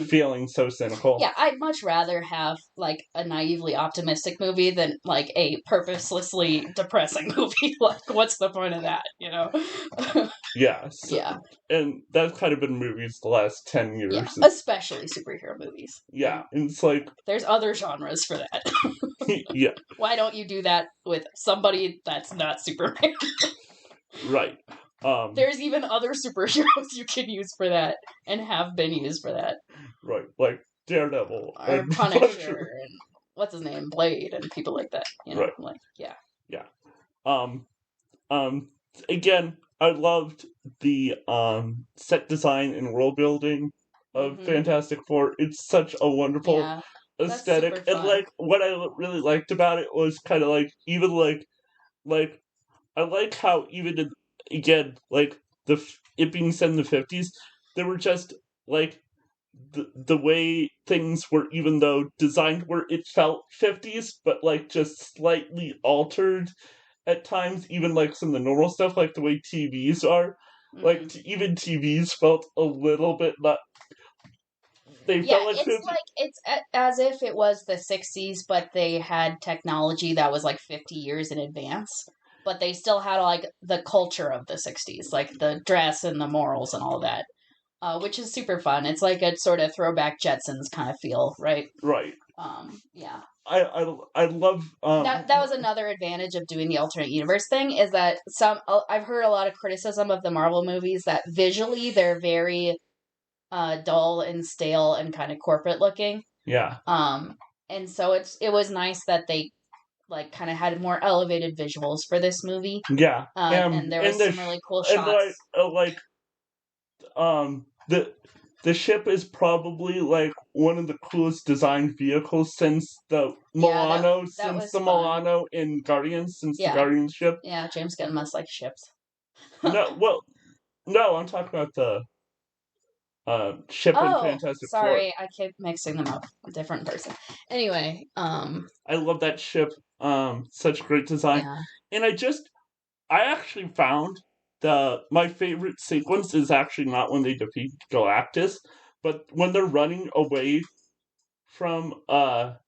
Speaker 2: feeling so cynical.
Speaker 1: Yeah, I'd much rather have, like, a naively optimistic movie than, like, a purposelessly depressing movie. Like, what's the point of that, you know?
Speaker 2: Yeah.
Speaker 1: Yeah.
Speaker 2: And that's kind of been movies the last 10 years.
Speaker 1: Yeah, especially superhero movies.
Speaker 2: Yeah, and it's like...
Speaker 1: There's other genres for that.
Speaker 2: Yeah.
Speaker 1: Why don't you do that with somebody that's not Superman?
Speaker 2: Right.
Speaker 1: There's even other superheroes you can use for that, and have been used for that.
Speaker 2: Right, like Daredevil.
Speaker 1: Or Punisher, and what's his name? Blade, and people like that. You know,
Speaker 2: right.
Speaker 1: like, yeah.
Speaker 2: Yeah. Again, I loved the set design and world building of Fantastic Four. It's such a wonderful aesthetic. And like what I really liked about it was kind of like even like I like how even in, again, like it being set in the 50s, there were just like the way things were, even though designed where it felt 50s, but like just slightly altered at times, even like some of the normal stuff, like the way TVs are. Like even TVs felt a little bit not. They felt like
Speaker 1: it's as if it was the 60s, but they had technology that was like 50 years in advance. But they still had like the culture of the 60s, like the dress and the morals and all that, which is super fun. It's like a sort of throwback Jetsons kind of feel, right?
Speaker 2: Right.
Speaker 1: Yeah.
Speaker 2: I love
Speaker 1: that was another advantage of doing the alternate universe thing, is that I've heard a lot of criticism of the Marvel movies that visually they're very dull and stale and kind of corporate looking.
Speaker 2: Yeah.
Speaker 1: And so it was nice that they like kind of had more elevated visuals for this movie.
Speaker 2: Yeah.
Speaker 1: And there was some really cool shots.
Speaker 2: The ship is probably like one of the coolest designed vehicles since the Milano, Milano in Guardians, since the Guardians ship.
Speaker 1: Yeah, James Gunn must like ships.
Speaker 2: No, I'm talking about the ship in Fantastic Four.
Speaker 1: Sorry, I keep mixing them up. A different person. Anyway,
Speaker 2: I love that ship. Such great design. Yeah. And I actually found my favorite sequence is actually not when they defeat Galactus, but when they're running away from her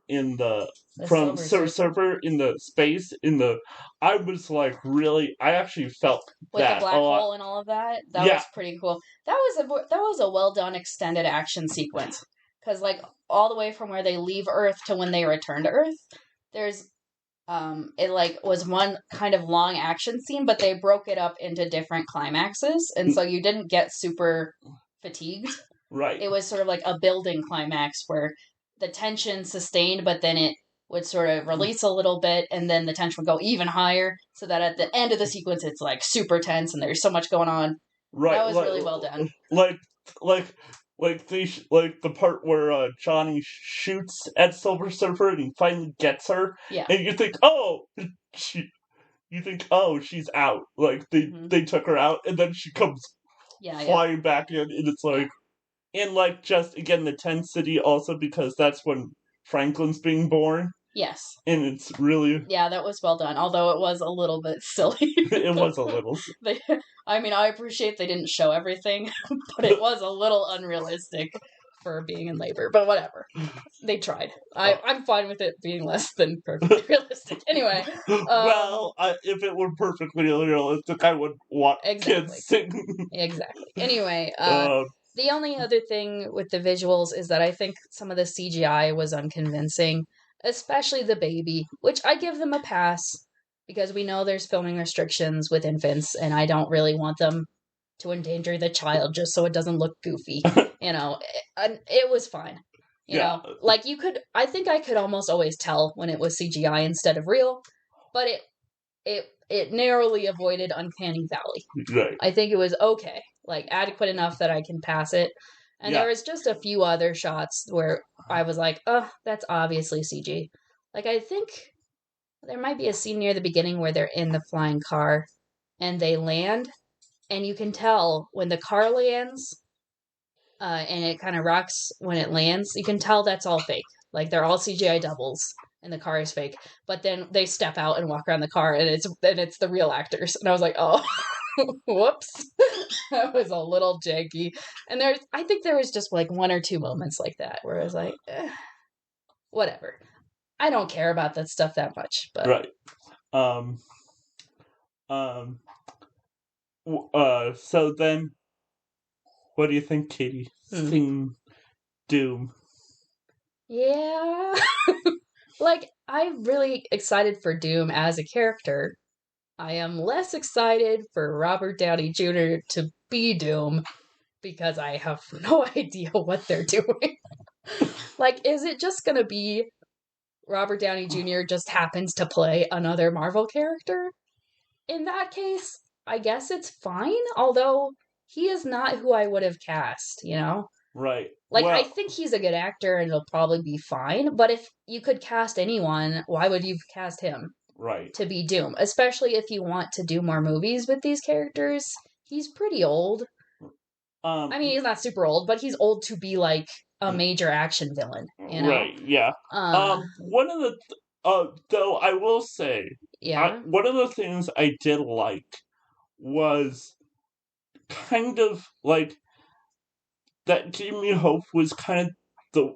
Speaker 2: in the from Surfer in the space I was like really, I actually felt
Speaker 1: with
Speaker 2: that
Speaker 1: the black hole and all of that. That was pretty cool. That was a well done extended action sequence, because like all the way from where they leave Earth to when they return to Earth, there's it like was one kind of long action scene, but they broke it up into different climaxes, and so you didn't get super fatigued.
Speaker 2: Right.
Speaker 1: It was sort of like a building climax where the tension sustained, but then it would sort of release a little bit, and then the tension would go even higher, so that at the end of the sequence, it's like super tense, and there's so much going on. Right. That was really well done.
Speaker 2: Like the part where Johnny shoots at Silver Surfer and he finally gets her.
Speaker 1: Yeah.
Speaker 2: And you think, she's out. Like they took her out, and then she comes flying back in, and it's like, and like just again the tensity also, because that's when Franklin's being born.
Speaker 1: Yes.
Speaker 2: And it's really...
Speaker 1: Yeah, that was well done, although it was a little bit silly.
Speaker 2: It was a little...
Speaker 1: I appreciate they didn't show everything, but it was a little unrealistic for being in labor, but whatever. They tried. I'm fine with it being less than perfectly realistic. Anyway.
Speaker 2: If it were perfectly realistic, I would want kids sing.
Speaker 1: Exactly. Anyway, the only other thing with the visuals is that I think some of the CGI was unconvincing, especially the baby, which I give them a pass because we know there's filming restrictions with infants, and I don't really want them to endanger the child just so it doesn't look goofy. It was fine. You know, like I think I could almost always tell when it was CGI instead of real, but it narrowly avoided Uncanny Valley.
Speaker 2: Right.
Speaker 1: I think it was okay, like adequate enough that I can pass it. And there was just a few other shots where I was like, oh, that's obviously CG. Like, I think there might be a scene near the beginning where they're in the flying car, and they land, and you can tell when the car lands, and it kind of rocks when it lands, you can tell that's all fake. Like they're all CGI doubles and the car is fake. But then they step out and walk around the car and it's the real actors. And I was like, oh, whoops. That was a little janky. And I think there was just like one or two moments like that where I was like, whatever. I don't care about that stuff that much, but
Speaker 2: Right. So then, what do you think, Katie? Sing Doom.
Speaker 1: Yeah. Like, I'm really excited for Doom as a character. I am less excited for Robert Downey Jr. to be Doom because I have no idea what they're doing. Like, is it just gonna be Robert Downey Jr. just happens to play another Marvel character? In that case, I guess it's fine, although he is not who I would have cast, you know?
Speaker 2: Right.
Speaker 1: Like, I think he's a good actor and it'll probably be fine, but if you could cast anyone, why would you cast him?
Speaker 2: Right.
Speaker 1: To be Doom, especially if you want to do more movies with these characters. He's pretty old. I mean, he's not super old, but he's old to be like a major action villain, you know?
Speaker 2: Right, yeah. One of the, though I will say,
Speaker 1: yeah.
Speaker 2: One of the things I did like was kind of like that gave me hope was kind of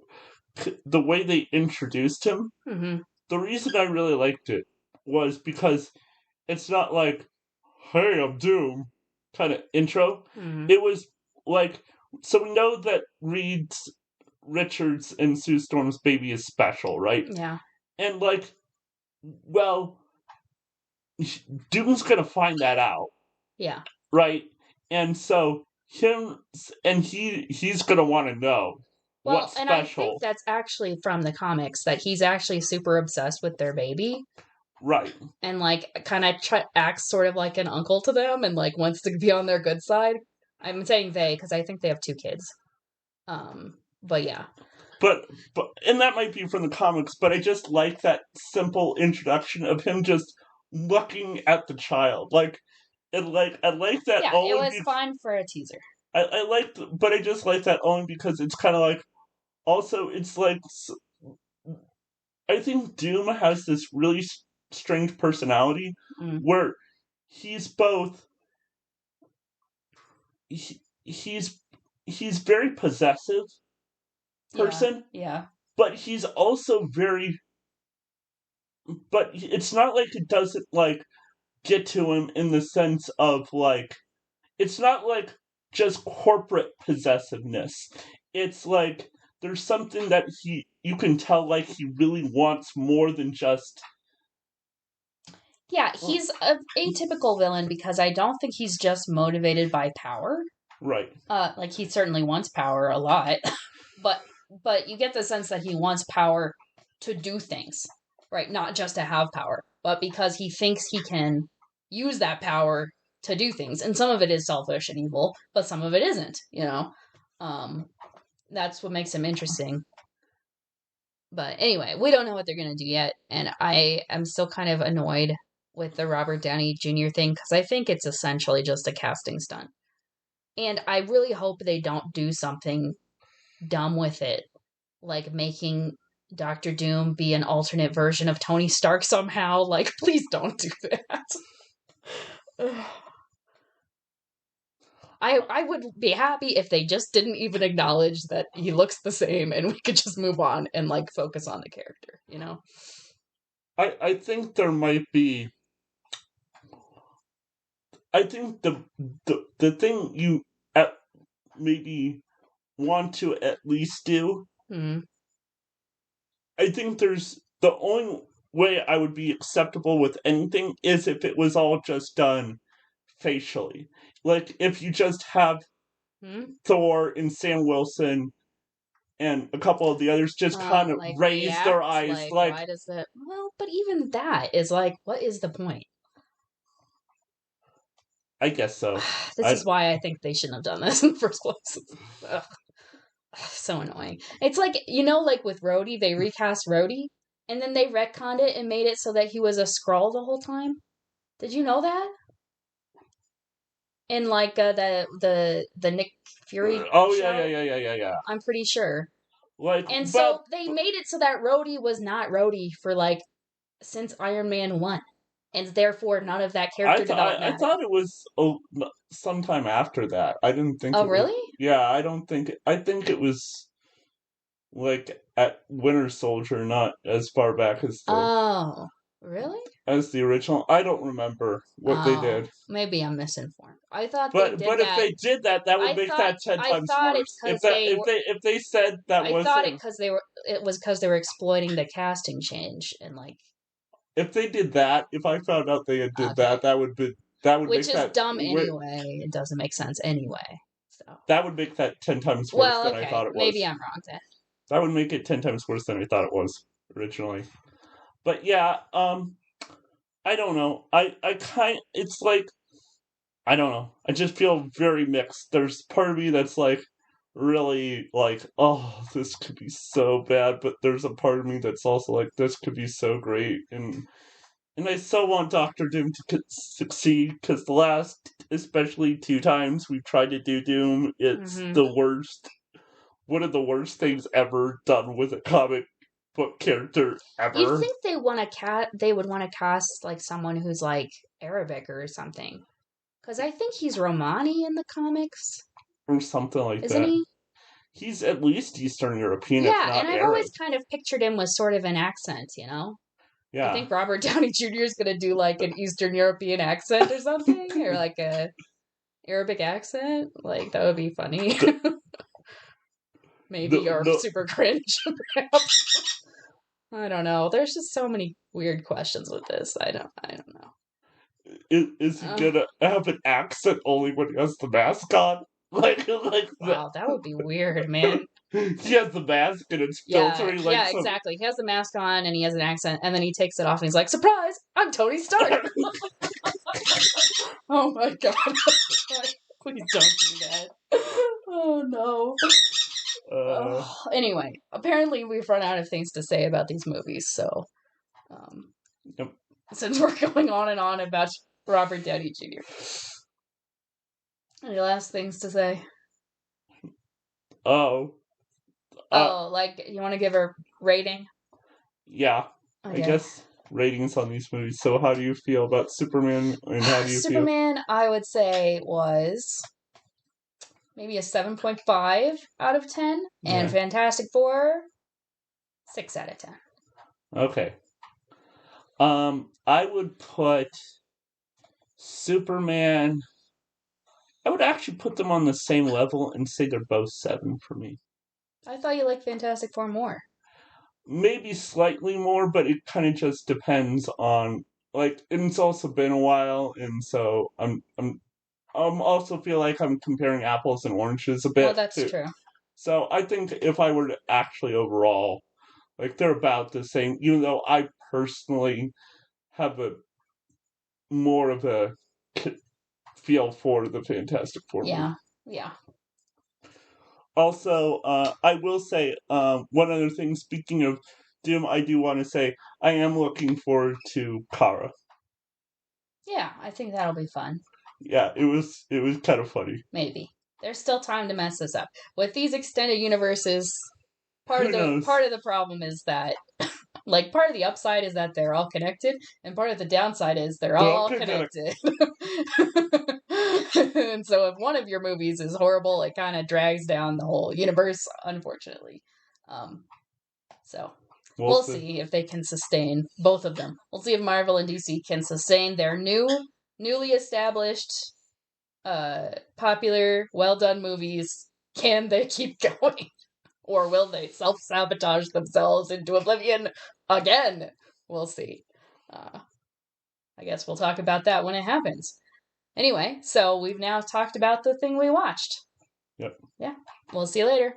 Speaker 2: the way they introduced him.
Speaker 1: Mm-hmm.
Speaker 2: The reason I really liked it was because it's not like, hey, I'm Doom kind of intro.
Speaker 1: Mm-hmm.
Speaker 2: It was like, so we know that Richards and Sue Storm's baby is special, right?
Speaker 1: Yeah.
Speaker 2: And like, well, Doom's gonna find that out.
Speaker 1: Yeah.
Speaker 2: Right? And so he's gonna want to know what's special.
Speaker 1: And I think that's actually from the comics, that he's actually super obsessed with their baby.
Speaker 2: Right.
Speaker 1: And like kind of acts sort of like an uncle to them and like wants to be on their good side. I'm saying they because I think they have two kids. But yeah.
Speaker 2: But and that might be from the comics, but I just like that simple introduction of him just looking at the child. Like I like that.
Speaker 1: Yeah, it was fine for a teaser.
Speaker 2: I liked, but I just like that only because it's kind of like. Also, it's like I think Doom has this really strange personality where he's both. He's very possessive person.
Speaker 1: Yeah.
Speaker 2: But he's also very. But it's not like it doesn't like get to him in the sense of like. It's not like just corporate possessiveness. It's like there's something that you can tell like he really wants more than just.
Speaker 1: Yeah, he's an atypical villain because I don't think he's just motivated by power.
Speaker 2: Right.
Speaker 1: Like he certainly wants power a lot, but you get the sense that he wants power to do things, right? Not just to have power, but because he thinks he can use that power to do things. And some of it is selfish and evil, but some of it isn't, you know? That's what makes him interesting. But anyway, we don't know what they're going to do yet. And I am still kind of annoyed with the Robert Downey Jr. thing because I think it's essentially just a casting stunt. And I really hope they don't do something dumb with it, like making Doctor Doom be an alternate version of Tony Stark somehow. Like, please don't do that. I would be happy if they just didn't even acknowledge that he looks the same and we could just move on and like focus on the character, you know?
Speaker 2: I think there might be. I think the thing you maybe want to at least do.
Speaker 1: Mm-hmm.
Speaker 2: I think there's the only way I would be acceptable with anything is if it was all just done facially. Like if you just have Thor and Sam Wilson and a couple of the others just kind of like raise their eyes like
Speaker 1: why does that? Well, but even that is like, what is the point?
Speaker 2: I guess so.
Speaker 1: This is why I think they shouldn't have done this in the first place. Ugh. So annoying. It's like, you know, like with Rhodey, they recast Rhodey, and then they retconned it and made it so that he was a Skrull the whole time. Did you know that? in like the Nick Fury
Speaker 2: Oh
Speaker 1: show.
Speaker 2: yeah.
Speaker 1: I'm pretty sure.
Speaker 2: Like,
Speaker 1: And
Speaker 2: but
Speaker 1: so they made it so that Rhodey was not Rhodey for like since Iron Man 1. And therefore none of that character development
Speaker 2: I
Speaker 1: mattered.
Speaker 2: thought it was sometime after that. I didn't think
Speaker 1: Oh,
Speaker 2: it was.
Speaker 1: really?
Speaker 2: Yeah, I don't think. I think it was like at Winter Soldier, not as far back
Speaker 1: Oh, really?
Speaker 2: as the original. I don't remember what they
Speaker 1: Oh,
Speaker 2: did.
Speaker 1: maybe I'm misinformed. I thought they
Speaker 2: But
Speaker 1: did
Speaker 2: if
Speaker 1: that.
Speaker 2: they did that, that would make that ten
Speaker 1: I
Speaker 2: times
Speaker 1: thought it's
Speaker 2: worse.
Speaker 1: because they were.
Speaker 2: If they said that
Speaker 1: I thought
Speaker 2: wasn't,
Speaker 1: it was because they were exploiting the casting change and like
Speaker 2: if they did that, if I found out they had did
Speaker 1: okay,
Speaker 2: that would
Speaker 1: which
Speaker 2: make
Speaker 1: is
Speaker 2: that
Speaker 1: dumb anyway. It doesn't make sense anyway. So
Speaker 2: that would make that 10 times worse
Speaker 1: well,
Speaker 2: than I
Speaker 1: okay,
Speaker 2: thought it
Speaker 1: maybe
Speaker 2: was.
Speaker 1: I'm wrong then.
Speaker 2: That would make it 10 times worse than I thought it was originally. But yeah, I don't know. It's like, I don't know. I just feel very mixed. There's part of me that's like really like, oh, this could be so bad, but there's a part of me that's also like, this could be so great, and I so want Doctor Doom to succeed because the last, especially 2 times we've tried to do Doom, it's the worst. One of the worst things ever done with a comic book character ever.
Speaker 1: You'd think they would want to cast like someone who's like Arabic or something. Because I think he's Romani in the comics.
Speaker 2: Or something like
Speaker 1: Isn't
Speaker 2: that.
Speaker 1: he?
Speaker 2: He's at least Eastern European, if
Speaker 1: Yeah,
Speaker 2: not
Speaker 1: and I've
Speaker 2: Arab.
Speaker 1: always kind of pictured him with sort of an accent, you know?
Speaker 2: Yeah.
Speaker 1: I think Robert Downey Jr. is going to do like an Eastern European accent or something, or like a Arabic accent. Like, that would be funny. Maybe, or super cringe, perhaps. I don't know. There's just so many weird questions with this. I don't know.
Speaker 2: Is he gonna have an accent only when he has the mask on? Like
Speaker 1: wow, that would be weird, man.
Speaker 2: He has the mask and it's filtering like
Speaker 1: yeah, exactly. He has the mask on and he has an accent, and then he takes it off and he's like, "Surprise! I'm Tony Stark." Oh my god! Please don't do that. Oh no. Anyway, apparently we've run out of things to say about these movies, so
Speaker 2: yep.
Speaker 1: Since we're going on and on about Robert Downey Jr. Any last things to say? Like, you want to give a rating?
Speaker 2: Yeah. Okay. I guess ratings on these movies. So how do you feel about Superman, and how do you feel?
Speaker 1: Superman, I would say, was maybe a 7.5 out of 10. Yeah. And Fantastic Four, 6 out of 10.
Speaker 2: Okay. I would put Superman... I would actually put them on the same level and say they're both 7 for me.
Speaker 1: I thought you liked Fantastic Four more.
Speaker 2: Maybe slightly more, but it kind of just depends on, like, and it's also been a while, and so I'm also feel like I'm comparing apples and oranges a bit.
Speaker 1: Well, that's true.
Speaker 2: So I think if I were to actually overall, like, they're about the same, even though I personally have a more of a feel for the Fantastic Four movie.
Speaker 1: Yeah.
Speaker 2: Also, I will say one other thing. Speaking of Doom, I do want to say I am looking forward to Kara.
Speaker 1: Yeah, I think that'll be fun.
Speaker 2: Yeah, it was kind of funny.
Speaker 1: Maybe there's still time to mess this up with these extended universes. Part of the problem is that, like, part of the upside is that they're all connected, and part of the downside is they're all connected. And so if one of your movies is horrible, it kind of drags down the whole universe, unfortunately. So we'll see if they can sustain both of them. We'll see if Marvel and DC can sustain their newly established, popular, well-done movies. Can they keep going? Or will they self-sabotage themselves into oblivion again? We'll see. I guess we'll talk about that when it happens. Anyway, so we've now talked about the thing we watched.
Speaker 2: Yep.
Speaker 1: Yeah. We'll see you later.